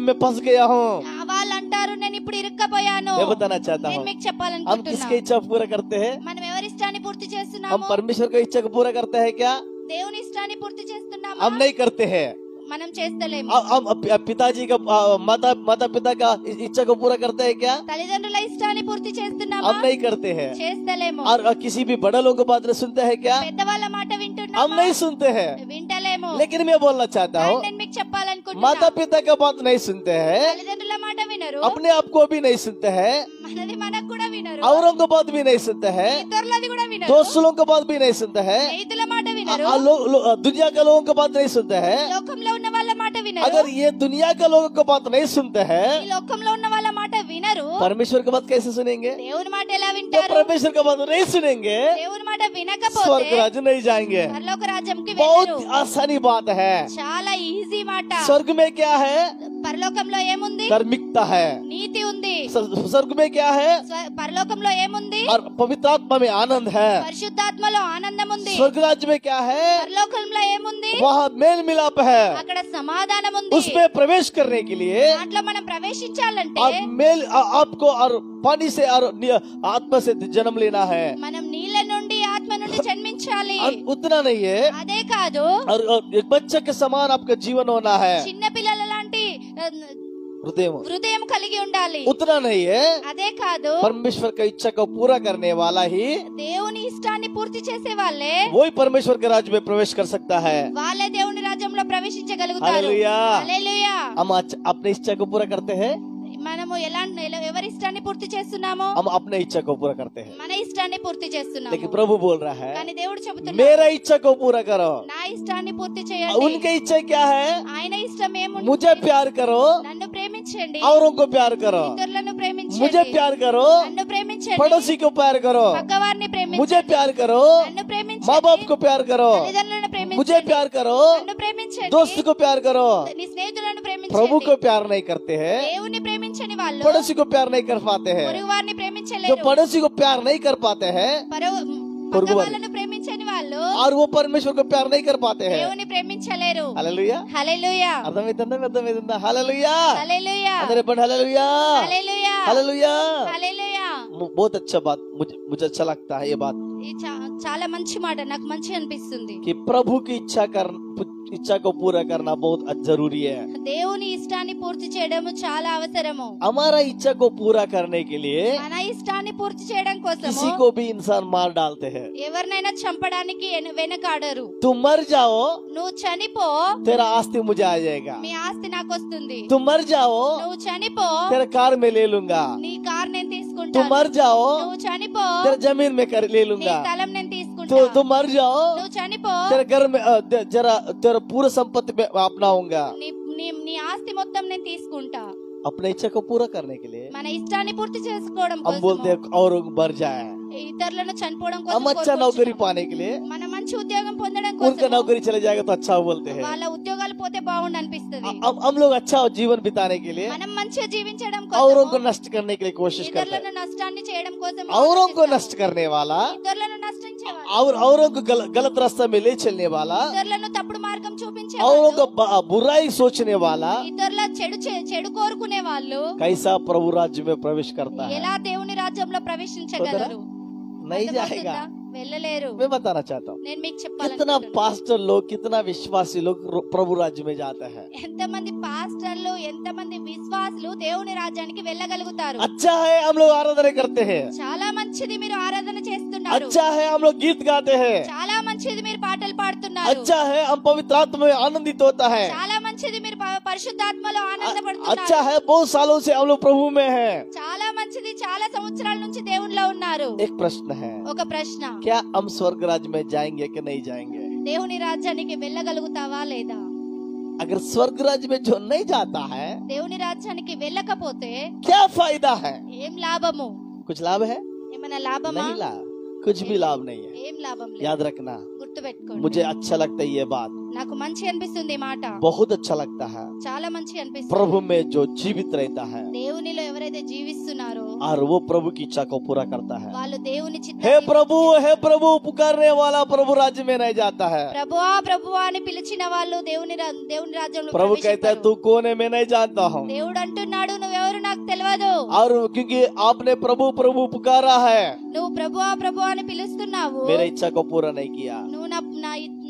मैं फंस गया हूँ. వాళ్ళు అంటారు, నేను ఇప్పుడు ఇరుక్కపోయాను. मैं बताना चाहता నేను हूँ, మీకు हम చెప్పాలనుకుంటున్నా, किसकी इच्छा पूरा करते हैं, మనం ఎవరి ఇష్టాన్ని పూర్తి हम చేస్తున్నాము? परमेश्वर की इच्छा को पूरा करते हैं क्या, దేవుని ఇష్టాన్ని పూర్తి చేస్తున్నామా? हम नहीं करते हैं. మనం చేస్తలేము. हम पिताजी का माता पिता का इच्छा को पूरा करते हैं क्या? తల్లిదండ్రుల ఇష్టాన్ని పూర్తి చేస్తున్నామా? हम नहीं करते हैं. చేస్తలేము. और किसी भी बड़े लोगों की बात सुनते हैं क्या? పెద్దవాళ్ళ మాట हम వింటున్నామా? नहीं सुनते हैं. వింటలేము. लेकिन मैं बोलना चाहता हूँ, నేను మీకు చెప్పాలనుకుంటున్నా, माता पिता का बात नहीं सुनते हैं, తల్లిదండ్రుల మాట వినరు, अपने आप को भी नहीं सुनते हैं, మనది మనకు కూడా వినరు, औरों को बात भी नहीं सुनते हैं, ఇతరులది కూడా వినరు, दोस्तों को बात भी नहीं सुनते हैं, స్నేహితుల మాట వినరు, दुनिया के लोगों को बात नहीं सुनते हैं. లోకంలో ఉన్న వాళ్ళ మాట వినరు. अगर ये दुनिया के लोगों को बात नहीं सुनते हैं, ఈ లోకంలో ఉన్న వాళ్ళ మాట వినరు, परमेश्वर की बात कैसे सुनेंगे? దేవుని మాట ఎలా जब వింటారు? परमेश्वर की बात नहीं सुनेंगे, దేవుని మాట स्वर्ग వినకపోతే राज्य नहीं जाएंगे. పరలోక రాజ్యంకి बहुत వెళ్ళరు. आसानी बात है. చాలా ఈజీ మాట. स्वर्ग में क्या है? పరలోకంలో ఏముంది? धार्मिकता है. నీతి ఉంది. स्वर्ग में क्या है? పరలోకంలో ఏముంది? और पवित्र आत्मा में आनंद है. పరిశుద్ధాత్మలో ఆనందం ఉంది. स्वर्ग राज्य में क्या है? పరలోకంలో ఏముంది? वहाँ मेल मिलाप है. అక్కడ సమాధానం ఉంది. उसमें प्रवेश करने के लिए దాంట్లో మనం ప్రవేశించాలంటే और मेल आपको और पानी से और आत्मा से जन्म लेना है. మనం నీళ్ళ నుండి ఆత్మ నుండి జన్మించాలి. और उतना नहीं है, అదే కాదు, और एक बच्चे के समान आपका जीवन होना है. చిన్న పిల్లల లాంటి హృదయం కలిగి ఉండాలి. उतना नहीं है, అదే కాదు, परमेश्वर का इच्छा को पूरा करने वाला ही దేవుని ఇష్టాన్ని పూర్తి చేసే వాళ్ళే वही परमेश्वर के राज्य में प्रवेश कर सकता है. వాళ్ళే దేవుని రాజ్యంలో ప్రవేశించగలుగుతారు. हालेलुया. హల్లెలూయా. हम अपने इच्छा को पूरा करते हैं, మనము ఎవరి ఇష్టాన్ని పూర్తి చేస్తున్నామో हम अपने इच्छा को पूरा करते हैं. మన ఇష్టాన్ని పూర్తి చేస్తున్నాము. लेकिन प्रभु बोल रहा है, కానీ దేవుడు చెబుతున్నాడు, मेरा इच्छा को पूरा करो. నా ఇష్టాన్ని పూర్తి చేయండి. उनकी इच्छा क्या है? ఆయన ఇష్టం ఏముంది? मुझे प्यार करो, నన్ను ప్రేమించండి, औरों को प्यार करो. ఇతరులను ప్రేమించండి, मुझे प्यार करो, నన్ను ప్రేమించండి, पड़ोसी को प्यार करो. పక్కవారిని ప్రేమించండి, मुझे प्यार करो, నన్ను ప్రేమించండి, माँ बाप को प्यार करो. తల్లిదండ్రులను ప్రేమించండి, मुझे प्यार करो, నన్ను ప్రేమించండి, दोस्त को प्यार करो. నీ స్నేహితులను प्रभु ప్రేమించండి. को प्यार नहीं करते हैं, దేవుని ప్రేమించని వాళ్ళు पड़ोसी को प्यार नहीं कर पाते हैं. పొరుగు వారిని जो ప్రేమించలేరు. पड़ोसी को प्यार नहीं कर पाते हैं పక్క వాళ్ళను ప్రేమించని వాళ్ళు और वो परमेश्वर को प्यार नहीं कर पाते हैं. దేవుని ప్రేమించలేరు. हालेलुया. హల్లెలూయా. అర్థమైందా? हालेलुया. హల్లెలూయా. अंदर पढ़ हालेलुया. హల్లెలూయా. हालेलुया. హల్లెలూయా. बहुत अच्छा बात, मुझे अच्छा लगता है ये बात ఇది చాలా మంచి మాట, నాకు మంచి అనిపిస్తుంది. कि प्रभु की इच्छा को पूरा करना बहुत जरूरी है. దేవుని ఇష్టాన్ని పూర్తి చేయడం చాలా అవసరము. हमारा इच्छा को पूरा करने के लिए మన ఇష్టాన్ని పూర్తి చేయడం కోసం किसी को भी इंसान मार डालते हैं. ఎవరినైనా చంపడానికి వెనకాడరు. तुम मर जाओ, నువ్వు చనిపో, तेरा आस्ती मुझे आ जाएगा. మీ ఆస్తి నాకు వస్తుంది. तुम मर जाओ, నువ్వు చనిపో, तेरा कार में ले लूंगा. నీ కార్ నేను तुम తీసుకుంటాను. मर जाओ, నువ్వు చనిపో, तेरा जमीन में ले నీ लूंगा. స్థలం నేను తీసుకుంటా. तुम मर जाओ, నువ్వు చనిపో, तेरे घर में तेरा पूरा संपत्ति में अपनाऊंगा. నీ ఆస్తి మొత్తం నేను తీసుకుంటా. अपने इच्छा को पूरा करने के लिए మన ఇష్టాన్ని పూర్తి చేసుకోవడం हम बोलते हैं కోసం और मर जाए. ఇతరులను చనిపోవడం हम కోసం अच्छा नौकरी पाने के लिए మన మంచి ఉద్యోగం పొందడం उनका కోసం नौकरी चले जाएगा तो अच्छा बोलते हैं. వాళ్ళ ఉద్యోగాలు పోతే బాగుండు అనిపిస్తుంది. हम लोग अच्छा जीवन बिताने के लिए మనం మంచిగా జీవించడం औरों को కోసం नष्ट करने के लिए कोशिश करते ఇతరులను నష్టాన్ని చేయడం కోసం हैं. औरों को ఆలోచిస్తాము. नष्ट करने वाला ఇతరులను నష్టించేవాళ్ళు, और औरों को गलत रास्ता में ले चलने वाला, ఇతరులను తప్పుడు మార్గం చూపించే औरों వాళ్ళు, को बुराई सोचने वाला ఇతరుల చెడు కోరుకునే వాళ్ళు कैसा प्रभु राज्य में प्रवेश करता है? ఎలా దేవుని రాజ్యంలో ప్రవేశించగలరు? नहीं जाएगा. అర్థమవుతుందా? వెళ్ళలేరు. मैं बताना चाहता हूँ, నేను మీకు कितना చెప్పాలనుకుంటున్నాను. पास्टर लोग, कितना विश्वासी लोग प्रभु राज्य में जाते हैं. ఎంతమంది పాస్టర్లు, ఎంతమంది విశ్వాసులు దేవుని రాజ్యానికి వెళ్ళగలుగుతారు? अच्छा है हम लोग आराधना करते हैं, చాలా మంచిది మీరు ఆరాధన చేస్తున్నారు. अच्छा है हम लोग गीत गाते हैं, చాలా మంచిది మీరు పాటలు పాడుతున్నారు. अच्छा है हम पवित्र आत्मा में आनंदित होता है, చాలా మంచిది మీరు పరిశుద్ధాత్మలో ఆనందపడుతున్నారు. अच्छा है बहुत सालों से हम लोग प्रभु में हैं. చాలా మంచిది, చాలా సంవత్సరాల నుంచి దేవునిలో ఉన్నారు. एक प्रश्न है, ఒక ప్రశ్న, क्या हम स्वर्ग राज्य में जाएंगे कि नहीं जाएंगे? దేవుని రాజ్యానికి వెళ్ళగలుగుతావా లేదా? अगर स्वर्ग राज्य में जो नहीं जाता है, దేవుని రాజ్యానికి వెళ్ళకపోతే क्या फायदा है? ఏం లాభము? कुछ लाभ है? ఏమైనా లాభమా? नहीं लाभ, कुछ भी लाभ नहीं है. ఏం లాభం లేదు. याद रखना, గుర్తుపెట్టుకోండి. मुझे अच्छा लगता है ये बात, నాకు మంచి అనిపిస్తుంది ఈ మాట, बहुत अच्छा लगता है. చాలా మంచి అనిపిస్తుంది. प्रभु में जो जीवित रहता है దేవునిలో ఎవరైతే జీవిస్తున్నారో और वो प्रभु की इच्छा को पूरा करता है. వాళ్ళు దేవుని हे చిత్తాన్ని प्रभु पुकारने वाला प्रभु राज्य में नहीं जाता है. ప్రభువా ప్రభువా అని పిలిచిన వాళ్ళు దేవుని రాజ్యంలో प्रभु कहता है ప్రవేశిస్తారు. तू कौन है मैं नहीं जानता हूँ. దేవుడు అంటున్నాడు నువ్వెవరు నాకు తెలియదు. और क्योंकि आपने प्रभु प्रभु पुकारा है, నువ్వు ప్రభువా ప్రభువా అని పిలుస్తున్నావు, मेरे इच्छा को पूरा नहीं किया. నువ్వు నా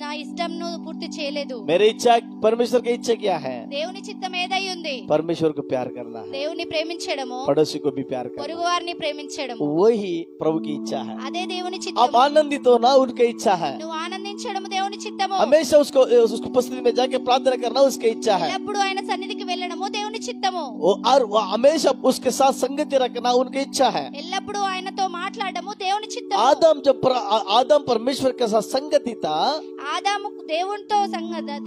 నా ఇష్టంను పూర్తి చేయలేదు. मेरी इच्छा, परमेश्वर की इच्छा क्या है? దేవుని చిత్తం ఏదై ఉంది? परमेश्वर को प्यार करना है, దేవుని ప్రేమించడము, पड़ोसी को भी प्यार करना, పొరుగు వారిని ప్రేమించడము, वही प्रभु की इच्छा है. అదే దేవుని आप చిత్తము. आनंदित हो ना, उनकी इच्छा है. నువ్వు ఆనందించడము దేవుని చిత్తము. हमेशा उसको उपस्थिति में जाके प्रार्थना करना उसकी इच्छा है. ఎల్లప్పుడూ ఆయన సన్నిధికి వెళ్ళడము దేవుని చిత్తము. और वो हमेशा उसके साथ संगति रखना उनकी इच्छा है. ఎల్లప్పుడూ ఆయనతో మాట్లాడము దేవుని చిత్తము. आदम परमेश्वर के साथ संगति था, ఆదాము దేవునితో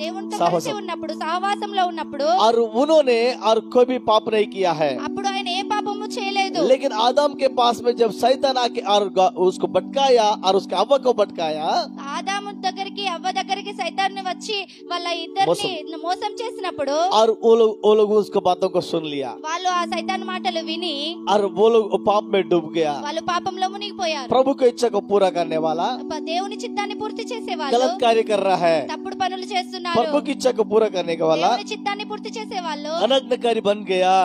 దేవునితో సహవాసం. కలిసి ఉన్నప్పుడు, సహవాసంలో ఉన్నప్పుడు, और उन्होंने और कोई भी पाप नहीं किया है. అప్పుడు ఆయన ఏ పాపము చేయలేదు. लेकिन आदम के पास में जब शैतान आके और उसको भटकाया और उसके हव्वा को भटकाया, ఆదాము దగ్గరికి, అవ్వ దగ్గరికి సైతాన్ని వచ్చి వాళ్ళ ఇద్దరిని మోసం చేసినప్పుడు, और वो लोग उसको बातों को सुन लिया, వాళ్ళు ఆ సైతాన్ మాటలు విని और वो लोग पाप में डूब गया. వాళ్ళు పాపంలో మునిగిపోయారు. प्रभु की इच्छा को पूरा करने वाला దేవుని చిత్తాన్ని పూర్తి చేసేవాళ్ళు गलत कार्य कर रहा है. తప్పుడు పనులు చేస్తున్నారు. प्रभु की इच्छा को पूरा करने का वाला దేవుని చిత్తాన్ని పూర్తి చేసేవాళ్ళు अनग्नकारी बन गया.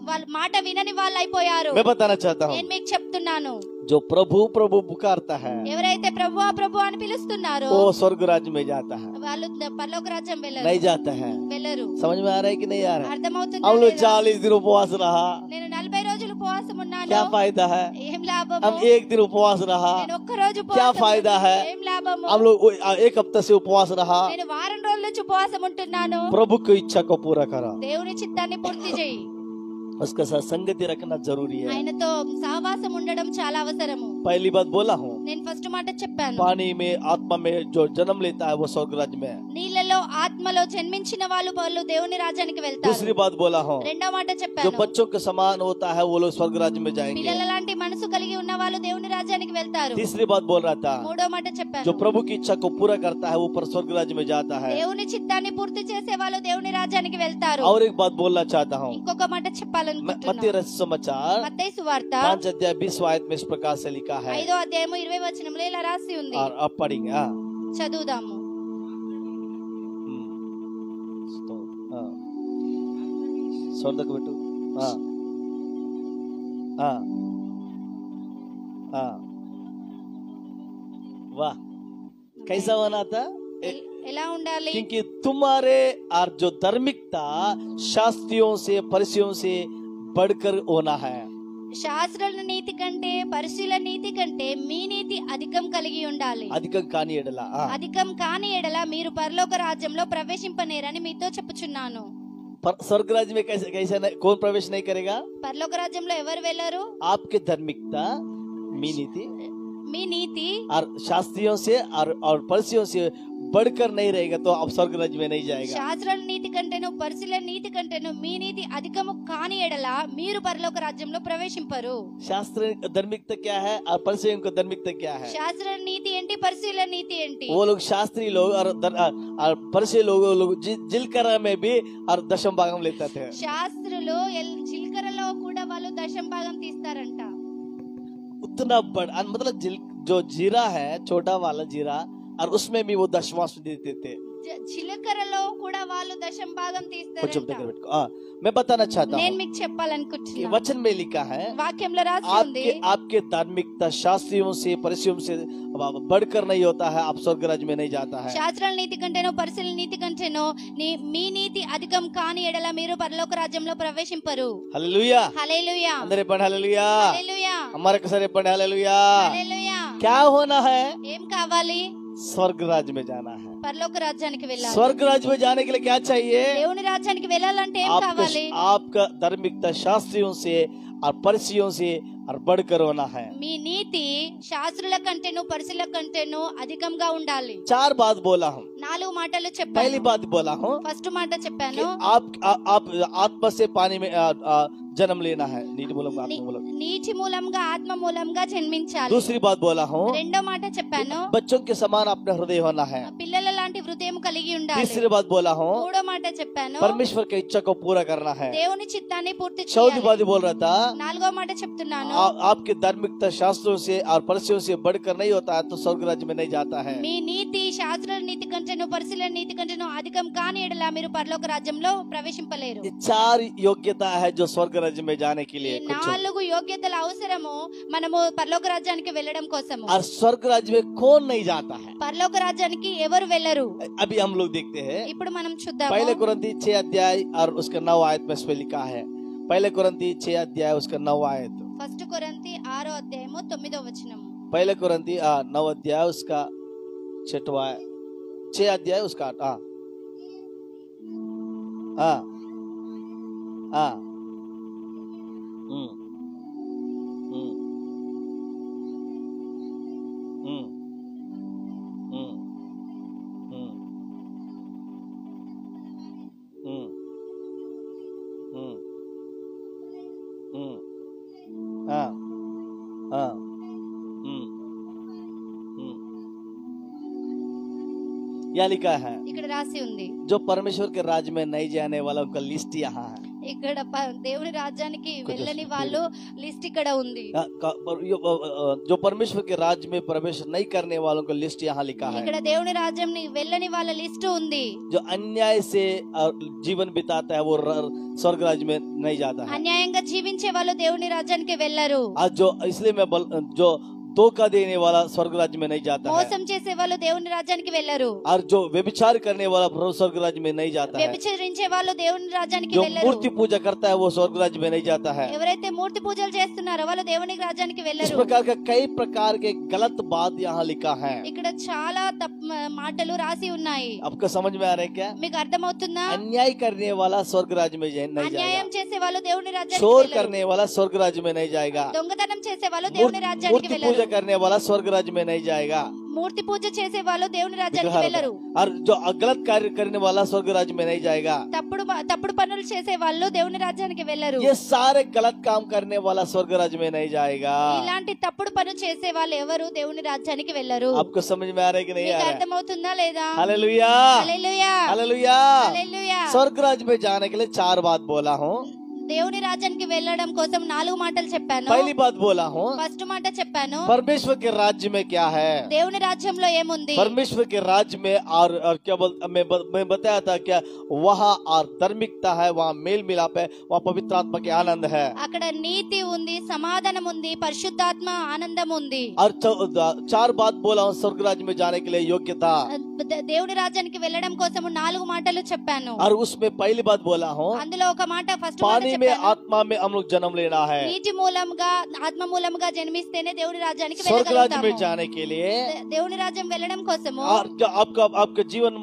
వాళ్ళ మాట వినని వాళ్ళు అయిపోయారు. मैं बताना चाहता हूँ, నేను మీకు చెప్తున్నాను, जो प्रभु प्रभु पुकारता है ఎవరైతే ప్రభువా ప్రభు అని పిలుస్తున్నారో वो स्वर्ग राज्य में जाता है, వాళ్ళు పరలోక రాజ్యం नहीं जाता है. వెళ్ళరు. समझ में आ रहा है कि नहीं आ रहा है? అర్థమవుతుందా हम लोग లేదా? 40 दिन उपवास रहा, నేను 40 రోజులు ఉపవాసం ఉన్నాను. क्या फायदा है? ఏం లాభము? हम एक दिन उपवास रहा, నేను ఒక్క రోజు क्या ఉపవాసం फायदा ఉంటే है? ఏం లాభము? हम लोग एक हफ्ते से उपवास रहा. నేను వారం రోజుల నుంచి ఉపవాసం ఉంటున్నాను. प्रभु की इच्छा को पूरा करा, దేవుని చిత్తాన్ని పూర్తి చేయి. उसके साथ संगति रखना जरूरी है. ఆయనతో సహవాసం ఉండడం చాలా అవసరము. पहली बात बोला हूँ, నేను ఫస్ట్ మాట చెప్పాను, पानी में आत्मा में जो जन्म लेता है वो स्वर्ग राज्य में है. నీళ్ళలో ఆత్మలో జన్మించిన వాళ్ళు దేవుని రాజ్యానికి వెళ్తారు. दूसरी बात बोला हूँ, రెండో మాట जो చెప్పాను, बच्चों के समान होता है वो लोग स्वर्ग राज्य में जाएंगे. పిల్లల లాంటి మనసు కలిగి ఉన్న వాళ్ళు దేవుని రాజ్యానికి వెళ్తారు. तीसरी बात बोल रहा था, మూడో మాట చెప్పాను, जो प्रभु की इच्छा को पूरा करता है वो पर स्वर्ग राज्य में जाता है. దేవుని చిత్తాన్ని పూర్తి చేసే వాళ్ళు దేవుని రాజ్యానికి వెళ్తారు. और एक बात बोलना चाहता हूँ, ఇంకొక మాట मत्ती చెప్పాలనుకుంటున్నాను. रचित समाचार మత్తయి సువార్త 5 अध्याय 20 आयत में इस प्रकार से लिखा है, 5వ అధ్యాయము 20వ వచనంలో ఇలా రాసి ఉంది. और अब पढ़ेंगे. हाँ, చదువుదాము. तो हाँ, स्वर्ग बेटू. हाँ हाँ हाँ, वाह, कैसा बना था? ఎలా ఉండాలి? क्योंकि तुम्हारे और जो धार्मिकता शास्त्रियों से फरीसियों से बढ़कर होना है. శాస్త్రుల నీతి కంటే, పరిశీల నీతి కంటే మీ నీతి అధికం కలిగి ఉండాలి. अधिकं कानी एडला. हाँ. అధికం కాని ఎడల మీరు పరలోక రాజ్యంలో ప్రవేశింపనేరని మీతో చెప్పుచున్నాను. स्वर्ग राज्य में कैसे कैसे कौन प्रवेश नहीं करेगा? పరలోక రాజ్యంలో ఎవరు వెళ్ళరు? आपके धार्मिकता, मी नीति మీ నీతి और शास्त्रियों से और फरीसियों से बढ़कर नहीं रहेगा तो आप स्वर्ग राज्य में नहीं जाएगा. శాస్త్రుల నీతి కంటేను, పరిశీల నీతి కంటేను మీ నీతి అధికము కాని ఎడల మీరు పరలోక రాజ్యంలో ప్రవేశింపరు. शास्त्र धार्मिकता क्या है और फरीसियों का धार्मिकता क्या है? శాస్త్ర నీతి ఏంటి, పరిశీల నీతి ఏంటి? वो लोग शास्त्री लोग और फरीसी लोग जिलकरा में भी और दशम भागम लेते थे. శాస్త్రులు జిల్కరలో కూడా వాళ్ళు దశం భాగం తీస్తారంట. उतना बड़ा मतलब जो जीरा है, छोटा वाला जीरा, और उसमें भी वो दशमांश देते थे. చిలకరలో కూడా వాళ్ళు దశం భాగం కొంచెం దగ్గర తీస్తారంట. పెట్టుకో. मैं बताना चाहता నేను हूँ మీకు చెప్పాలనుకుంటున్నాను, वचन में लिखा है, వాక్యంలో రాసి ఉంది, आपके धार्मिकता शास्त्रियों से फरीसियों से बढ़कर नहीं होता है, आप स्वर्ग राज्य में नहीं जाता है. శాస్త్రాల నీతి కంటేనో, పరిశీలన నీతి కంటేనో మీ నీతి అధికం కాని ఎడల మీరు పరలోక రాజ్యంలో ప్రవేశింపరు. हालेलुया. హల్లెలూయా, अंदर पढ़ हालेलुया. హల్లెలూయా, हमारे कसरे पढ़ हालेलुया. హల్లెలూయా. क्या होना है? ఏం కావాలి? स्वर्ग राज्य में जाना है. పరలోక రాజ్యానికి వెళ్ళాలి. स्वर्ग राज्य में जाने के लिए क्या चाहिए? దేవుని రాజ్యానికి వెళ్ళాలంటే ఏం కావాలి? आपका धार्मिकता शास्त्रियों से और फरीसियों से और बढ़कर होना है. మీ నీతి శాస్త్రుల కంటేను, పరిశీల కంటేను అధికంగా ఉండాలి. 4 बात बोला हूँ. 4 మాటలు पहली చెప్పాను. बात बोला हूँ ఫస్ట్ మాట कि చెప్పాను, आप आत्मा से पानी में जन्म लेना है. नीति मूलक आत्मा मूलक. నీటి మూలంగా, ఆత్మ మూలంగా జన్మించాలి. दूसरी बात बोला हूँ, రెండో మాట చెప్పాను, बच्चों के समान अपना हृदय होना है. పిల్లల లాంటి హృదయం కలిగి ఉండాలి. तीसरी बात बोला हूँ, మూడో మాట చెప్పాను, परमेश्वर की इच्छा को पूरा करना है. దేవుని చిత్తాన్ని పూర్తి चौथी చేయాలి. बात बोल रहा था, నాలుగో మాట చెప్తున్నాను, आपके धार्मिकता शास्त्रों से और फरीसियों से बढ़कर नहीं होता है तो स्वर्ग राज्य में नहीं जाता है. మీ నీతి శాస్త్రుల నీతి కంటే కంటేను పరిశీలన నీతి కంటేను అధికం కాని ఎడల మీరు పరలోక రాజ్యంలో ప్రవేశింపలేరు. ये 4 योग्यता है जो स्वर्ग राज्य में जाने के ఈ लिए कुछ 4 యోగ్యతల అవసరము మనము పరలోక రాజ్యానికి వెళ్ళడం కోసము. और स्वर्ग राज्य में कौन नहीं जाता है? పరలోక రాజ్యానికి ఎవరు వెళ్ళరు? अभी हम लोग देखते हैं ఇప్పుడు మనం చూద్దాము. पहले कुरिन्थी 6 अध्याय और उसका 9 आयत में इसमें लिखा है. पहले कुरिन्थी 6 अध्याय उसका 9 आयत. 1 కొరింథీ 6వ అధ్యాయము 9వ వచనము. पहले कुरिन्थी 9 अध्याय उसका 6 अध्याय उसका 8. हाँ हाँ हम्म हम्म हम्म हम्म हम्म हम्म हम्म हम्म हाँ हाँ हम्म हम्म यहाँ लिखा है ఇక్కడ రాసి ఉంది. जो परमेश्वर के राज्य में नहीं जाने वाला उनका लिस्ट यहाँ है. ఇక్కడ దేవుని రాజ్యానికి వెళ్ళని వాళ్ళు లిస్ట్ ఇక్కడ ఉంది. जो परमेश्वर के राज्य में प्रवेश नहीं करने वालों का लिस्ट यहाँ लिखा है. ఇక్కడ దేవుని రాజ్యాన్ని వెళ్ళని వాళ్ళ లిస్ట్ ఉంది. जो अन्याय से जीवन बिताता है वो स्वर्ग राज्य में नहीं जाता है. అన్యాయంగా జీవించే వాళ్ళు దేవుని రాజ్యానికి వెళ్ళరు. आज जो इसलिए मैं जो धोखा देने वाला स्वर्ग राज्य में नहीं जाता है. మోసం చేసే వాళ్ళు దేవుని రాజ్యానికి వెళ్ళరు. और जो व्यभिचार करने वाला स्वर्ग राज्य में नहीं जाता है. వ్యభిచరించే వాళ్ళు దేవుని రాజ్యానికి जो వెళ్ళరు. मूर्ति पूजा करता है वो स्वर्ग राज्य में नहीं जाता है. ఎవరైతే మూర్తి పూజలు చేస్తున్నారో వాళ్ళు దేవుని రాజ్యానికి इस వెళ్ళరు. प्रकार का कई प्रकार के गलत बात यहाँ लिखा है. ఇక్కడ చాలా మాటలు రాసి ఉన్నాయి. आपको समझ में आ रहा है क्या? మీకు అర్థమవుతుందా? अन्याय करने वाला स्वर्ग राज्य में नहीं అన్యాయం जाएगा. చేసే వాళ్ళు దేవుని రాజ్యానికి चोर వెళ్ళరు. करने वाला स्वर्ग राज्य में नहीं जाएगा. దొంగతనం చేసే వాళ్ళు దేవుని రాజ్యానికి मूर्ति వెళ్ళరు. पूजा करने वाला स्वर्ग राज्य में नहीं जाएगा. మూర్తి పూజ చేసే వాళ్ళు దేవుని రాజ్యానికి వెళ్ళరు. और जो गलत कार्य करने वाला स्वर्ग राज्य में नहीं जाएगा. తప్పుడు పనులు చేసే వాళ్ళు దేవుని రాజ్యానికి వెళ్ళరు. ये सारे गलत काम करने वाला स्वर्ग राज्य में नहीं जाएगा. ఇలాంటి తప్పుడు పనులు చేసే వాళ్ళు ఎవరు దేవుని రాజ్యానికి వెళ్ళరు. आपको समझ में आ रहा है कि नहीं आ మీకు रहा है? అర్థమవుతుందా లేదా? Hallelujah hallelujah hallelujah. హల్లెలూయా. स्वर्ग राज्य में जाने के लिए 4 बात बोला हूँ. దేవుని రాజ్యానికి వెళ్ళడం కోసం 4 మాటలు చెప్పాను. पहली बात बोला हूँ ఫస్ట్ మాట చెప్పాను. परमेश्वर के राज्य में क्या है. దేవుని రాజ్యంలో ఏముంది? परमेश्वर के राज्य में और क्या मैं बताया था क्या वहाँ और धार्मिकता है, वहाँ मेल मिलाप है, वहाँ पवित्र आत्मा के आनंद है. అక్కడ నీతి ఉంది, సమాధానం ఉంది, పరిశుద్ధాత్మ ఆనందం ఉంది. और 4 बात बोला हूँ स्वर्ग राज्य में जाने के लिए योग्यता. దేవుని రాజ్యానికి వెళ్ళడం కోసం 4 మాటలు చెప్పాను. और उसमें पहली बात बोला हूँ అందులో ఒక మాట ఫస్ట్ మాట पानी में చెప్పాను. आत्मा में हम लोग जन्म लेना है. నీటి మూలంగా ఆత్మ మూలంగా జన్మిస్తేనే దేవుని రాజ్యానికి स्वर्ग राज्य में వెళ్ళగలుగుతాము. जाने के लिए దేవుని రాజ్యం వెళ్ళడం కోసము और आपका जीवन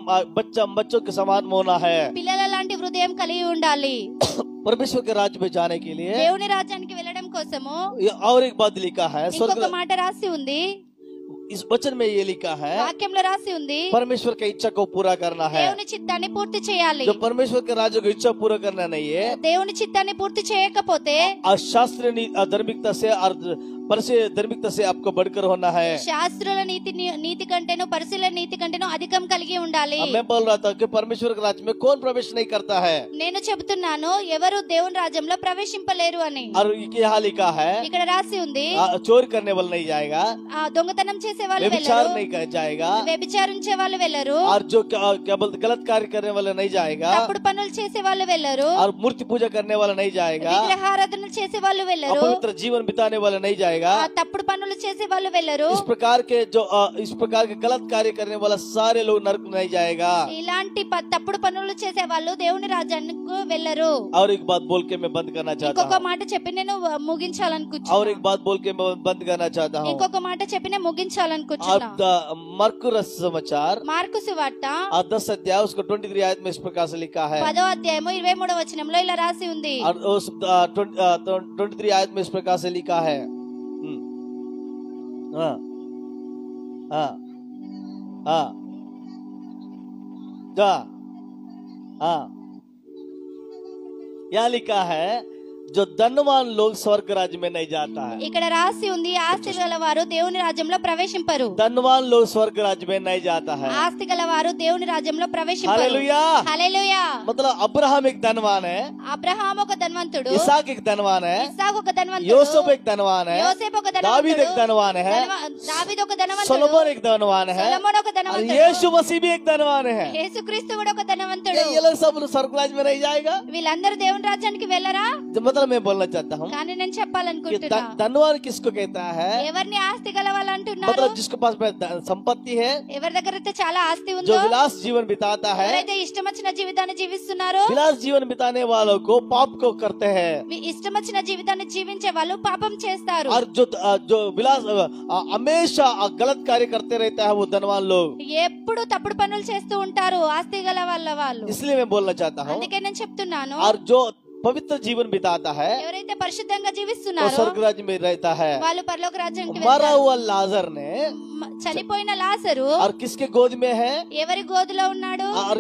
बच्चों के समान होना है. పిల్లల లాంటి హృదయం కలిగి ఉండాలి. परमेश्वर के राज्य में जाने के लिए దేవుని రాజ్యానికి వెళ్ళడం కోసము और एक बात लिखा है. ఇంకొక మాట రాసి ఉంది. इस वचन में ये लिखा है వాక్యంలో రాసి ఉంది. परमेश्वर की इच्छा को पूरा करना है. దేవుని చిత్తాన్ని పూర్తి చేయాలి. जो परमेश्वर के राज्य को इच्छा पूरा करना नहीं है దేవుని చిత్తాన్ని పూర్తి చేయకపోతే और शास्त्रीय धार्मिकता से और परसे धार्मिकता से आपको बढ़कर होना है. శాస్త్రుల నీతి కంటేను పరిశీలన నీతి కంటేను అధికం కలిగి ఉండాలి. मैं बोल रहा था कि परमेश्वर के राज्य में कौन प्रवेश नहीं करता है. నేను చెబుతున్నాను ఎవరు దేవుని రాజ్యంలో ప్రవేశింపలేరు అని. और यहाँ लिखा है ఇక్కడ రాసి ఉంది. चोरी करने वाला नहीं जाएगा, దొంగతనం చేసే వాళ్ళు व्यभिचार వెళ్ళరు, नहीं जाएगा, వ్యభిచారించే వాళ్ళు వెళ్ళరు, और जो क्या बोलते गलत कार्य करने वाला नहीं जाएगा, తప్పుడు పనులు చేసే వాళ్ళు వెళ్ళరు, और मूर्ति पूजा करने वाला नहीं जाएगा, విగ్రహారాధన చేసే వాళ్ళు వెళ్ళరు, अपवित्र जीवन बिताने वाला नहीं जाएगा. తప్పుడు పనులు చేసే వాళ్ళు వెళ్ళరు. इस प्रकार के गलत कार्य करने वाला सारे लोग नरक में नहीं जाएगा. ఇలాంటి తప్పుడు పనులు చేసే వాళ్ళు దేవుని రాజ్యానికి వెళ్ళరు. और एक बात बोल के मैं बंद करना चाहता ఇంకొక हूँ. మాట చెప్పి నేను ముగించాలనుకుంటున్నా. और एक बात बोल के मैं बंद करना चाहता हूँ. ఇంకొక మాట చెప్పి నేను ముగించాలనుకుంటున్నా. मरकुस समाचार మార్కు సువార్త 10 अध्याय उसको 23 आयत में इस प्रकार से लिखा है. 10వ అధ్యాయము 23వ వచనంలో ఇలా రాసి ఉంది. और उस 23 आयत में इस प्रकार से लिखा है. हाँ हाँ हाँ हाँ यहाँ लिखा है जो धनवान लोग स्वर्ग राज्य में नहीं जाता है। ఇక్కడ రాసి ఉంది ఆస్తి గలవారు దేవుని రాజ్యంలో ప్రవేశింపరు. धनवान लोग स्वर्ग राज्य में नहीं जाता है। ఆస్తి గలవారు దేవుని రాజ్యంలో ప్రవేశింపరు. हालेलुया। హల్లెలూయా. मतलब अब्राहम एक धनवान है, అబ్రహాము ఒక ధనవంతుడు, इसहाक एक धनवान है, ఇస్సాకు ఒక ధనవంతుడు, యోసేపు एक धनवान है, యోసేపు ఒక दावीद ధనవంతుడు, एक धनवान है, దావీదు ఒక ధనవంతుడు, सोलोमन एक धनवान है, సొలొమోను ఒక और ధనవంతుడు, यीशु मसीह भी एक धनवान है। యేసుక్రీస్తు కూడా ఒక ధనవంతుడు. ये लोग सब स्वर्ग राज्य में नहीं जाएगा। వీళ్ళందరూ దేవుని రాజ్యానికి వెళ్ళరా? मतलब मैं बोलना चाहता हूँ కానీ నేను कि చెప్పాలనుకుంటున్నా, धनवान किसको कहता है? ఎవరిని ఆస్తి గలవాళ్ళు అంటున్నారు? मतलब जिसके पास में संपत्ति है, ఎవరి దగ్గర అయితే చాలా ఆస్తి जो ఉందో, विलास जीवन बिताता है। ఎవరైతే ఇష్టం వచ్చిన జీవితాన్ని జీవిస్తున్నారో, विलास जीवन बिताने वालों को पाप को करते हैं, ఇష్టం వచ్చిన జీవితాన్ని జీవించే వాళ్ళు పాపం చేస్తారు. और जो विलास हमेशा गलत कार्य करते रहता है वो धनवान लोग। ఎప్పుడు తప్పుడు పనులు చేస్తూ ఉంటారు ఆస్తి గల వాళ్ళు. इसलिए मैं बोलना चाहता हूँ, అందుకే నేను చెప్తున్నాను, और जो पवित्र जीवन बिताता है ఎవరైతే పరిశుద్ధంగా वो జీవిస్తున్నారో स्वर्ग राज्य में रहता है। వాళ్ళు పరలోక రాజ్యానికి मरा వెళ్తారు. हुआ लाजर ने చనిపోయిన లాజరు और किसके गोद में है? ఎవరి గోదులో ఉన్నాడు? और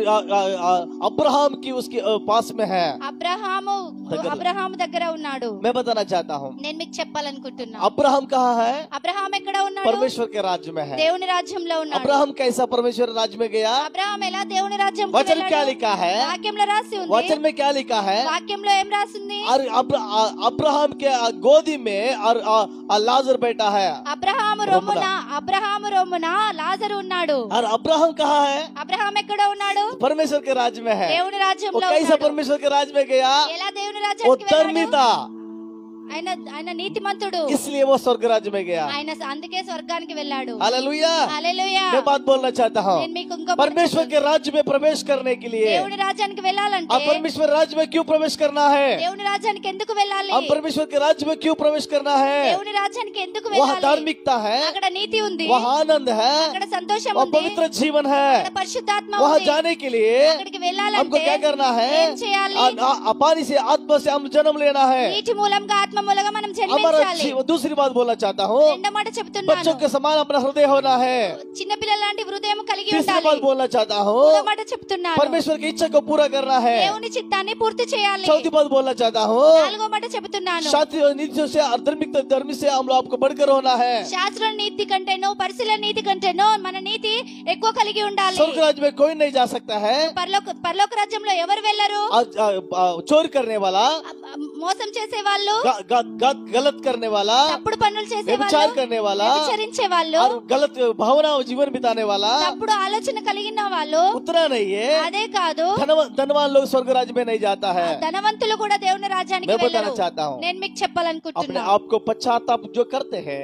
अब्राहम की उसके पास में है। అబ్రహాము దగ్గర ఉన్నాడు. मैं बताना चाहता हूँ, నేను మీకు చెప్పాలనుకుంటున్నా, अब्राहम कहाँ है? అబ్రహాం ఎక్కడ ఉన్నాడు? परमेश्वर के राज्य में है। దేవుని రాజ్యంలో ఉన్నాడు. अब्राहम कैसा परमेश्वर राज्य में गया? అబ్రహాం ఎలా దేవుని రాజ్యంకి वचन क्या వెళ్ళాడు? लिखा है? వాక్యంలో రాసి ఉంది. वचन में क्या लिखा है? వాక్యంలో ఏం రాసింది? और अब्राहम के गोदी में और लाजर बैठा है। అబ్రహాము రొమ్మున లాజరు ఉన్నాడు. और अब्राहम कहाँ है? అబ్రహాం ఎక్కడ ఉన్నాడు? परमेश्वर के राज्य में है। దేవుని वो రాజ్యంలో कैसा ఉన్నాడు. परमेश्वर के राज्य में गया? ఎలా దేవుని वो రాజ్యానికి धर्मी వెళ్ళాడు? था, ఆయన నీతిమంతుడు, इसलिए वो स्वर्ग राज्य में गया। ఆయన అందుకే స్వర్గానికి వెళ్ళాడు. हालेलुया। హల్లెలూయా. मैं बात बोलना चाहता हूँ, నేను మీకు ఇంకో परमेश्वर के राज्य में प्रवेश करने के लिए దేవుని రాజ్యానికి వెళ్ళాలంటే, अब परमेश्वर राज्य में क्यों प्रवेश करना है? దేవుని రాజ్యానికి ఎందుకు వెళ్ళాలి? हम परमेश्वर के राज्य में क्यों प्रवेश करना है? దేవుని రాజ్యానికి ఎందుకు वहाँ వెళ్ళాలి? धार्मिकता है, అక్కడ నీతి ఉంది, वहाँ आनंद है, అక్కడ संतोషం वहाँ ఉంది, पवित्र जीवन है। అక్కడ పరిశుద్ధాత్మ वहाँ ఉంది. जाने के लिए అక్కడికి हमको వెళ్ళాలంటే क्या करना है? ఏం చేయాలి? पानी से आत्मा से हम जन्म लेना है। నీటి మూలంగా ఆత్మ మూలంగా మనం हमारा జన్మించాలి. दूसरी बात बोलना चाहता हूँ, రెండో మాట చెప్తున్నాను, बच्चों के समान अपना हृदय होना है। చిన్న పిల్లల లాంటి హృదయం కలిగి तीसरी ఉండాలి. बात बोलना चाहता हूँ, మూడో మాట చెప్తున్నాను, परमेश्वर की इच्छा को पूरा करना है। దేవుని చిత్తాన్ని పూర్తి చేయాలి. चौथी बात बोलना चाहता हूँ, నాలుగో మాట చెప్తున్నాను, शास्त्रीय नीतियों से धर्म से हम लोग आपको बढ़कर होना है। శాస్త్ర నీతి కంటేనో పరిశీలన నీతి కంటేనో మన నీతి ఎక్కువ కలిగి ఉండాలి. स्वर्ग राज्य में कोई नहीं जा सकता है। పరలోక రాజ్యంలో ఎవరు వెళ్ళరు? चोरी करने वाला, మోసం చేసే వాళ్ళు, गलत करने वाला, తప్పుడు పనులు చేసే व्यभिचार వాళ్ళు, करने वाला, వ్యభిచరించే వాళ్ళు, और गलत भावना जीवन बिताने वाला, తప్పుడు ఆలోచన కలిగిన వాళ్ళు. उतना नहीं है। అదే కాదు, धनवान लोग स्वर्ग राज्य में नहीं जाता है। ధనవంతులు కూడా దేవుని రాజ్యానికి मैं बताना వెళ్ళరు. चाहता हूँ, నేను మీకు अपने చెప్పాలనుకుంటున్నా, आप को पश्चाताप जो करते हैं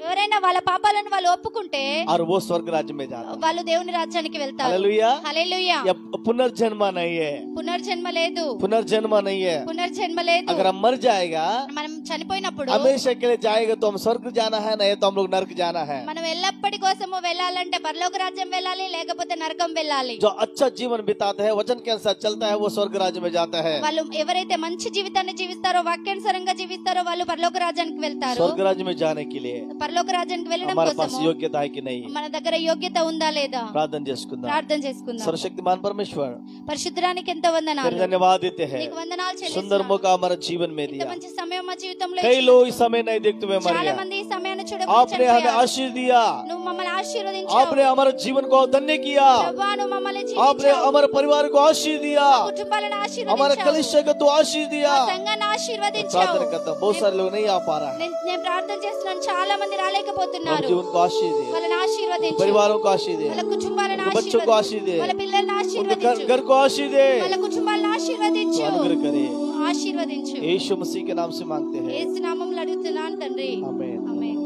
ఎవరైనా వాళ్ళ పాపాలను వాళ్ళు ఒప్పుకుంటే और वो स्वर्ग राज्य में जाता है। వాళ్ళు దేవుని రాజ్యానికి వెళ్తారు. हालेलुया। హల్లెలూయా. यह पुनर्जन्म नहीं है, పునర్జన్మ లేదు, पुनर्जन्म नहीं है। పునర్జన్మ లేదు. अगर हम मर जाएगा మనం చనిపోయినప్పుడు हमेशा के लिए जाएगा तो हम स्वर्ग जाना है, नहीं तो हम लोग नरक जाना है। మనం ఎల్లప్పటి కోసము వెళ్ళాలంటే పరలోక రాజ్యం వెళ్ళాలి, లేకపోతే నరకం వెళ్ళాలి. जो अच्छा जीवन बिताते हैं, वचन के अनुसार चलता है, वो स्वर्ग राज्य में जाता है। వాళ్ళు ఎవరైతే మంచి జీవితాన్ని జీవిస్తారో, వాక్యానుసారంగా జీవిస్తారో వాళ్ళు పరలోక రాజ్యానికి వెళ్తారు. स्वर्ग राज्य में जाने के लिए పరలోక రాజ్యానికి వెళ్ళడం हमारे पास కోసము योग्यता है कि नहीं? మన దగ్గర యోగ్యత ఉందా లేదా? प्रार्थना చేసుకుందాం। ప్రార్థన చేసుకుందాం. सर्वशक्तिमान परमेश्वर, పరిశుద్ధానికి ఎంత వందనాలు, तेरे धन्यवाद देते हैं, నీకు వందనాలు सुंदर చెల్లిస్తున్నాము. मौका हमारे जीवन में ఇంత दिया। మంచి సమయం మా జీవితంలో कई ఇచ్చినందుకు. लोग इस समय नहीं देखते हुए मर చాలా गए, మంది ఈ సమయాన్ని आपने हमें చూడకపోయారు. आशीष दिया, నువ్వు మమ్మల్ని ఆశీర్వదించావు. आपने हमारे जीवन को धन्य किया, ప్రభువా, నువ్వు మమ్మల్ని आपने జీవించావు. हमारे परिवार को आशीष दिया, కుటుంబాలను हमारे ఆశీర్వదించావు. कलिसिया को तो आशीष दिया। మా సంఘాన్ని ఆశీర్వదించావు. प्रार्थना करता हूं, बहुत सारे लोग नहीं आ पा रहा है, నేను ప్రార్థన చేస్తున్నాను, చాలా మంది రాలేకపోతున్నారు. जीवन को आशीष दे, వాళ్ళని ఆశీర్వదించు, परिवारों को आशीष दे, వాళ్ళ కుటుంబాలను उनके बच्चों को आशीष दे, వాళ్ళ పిల్లల్ని उनके ఆశీర్వదించు, घर को आशीष दे, వాళ్ళ కుటుంబాలను ఆశీర్వదించు, अनुग्रह करे। ఆశీర్వదించు. यीशु मसीह के नाम से मांगते हैं, యేసు నామములో అడుగుతున్నాను తండ్రి, आमीन। ఆమేన్.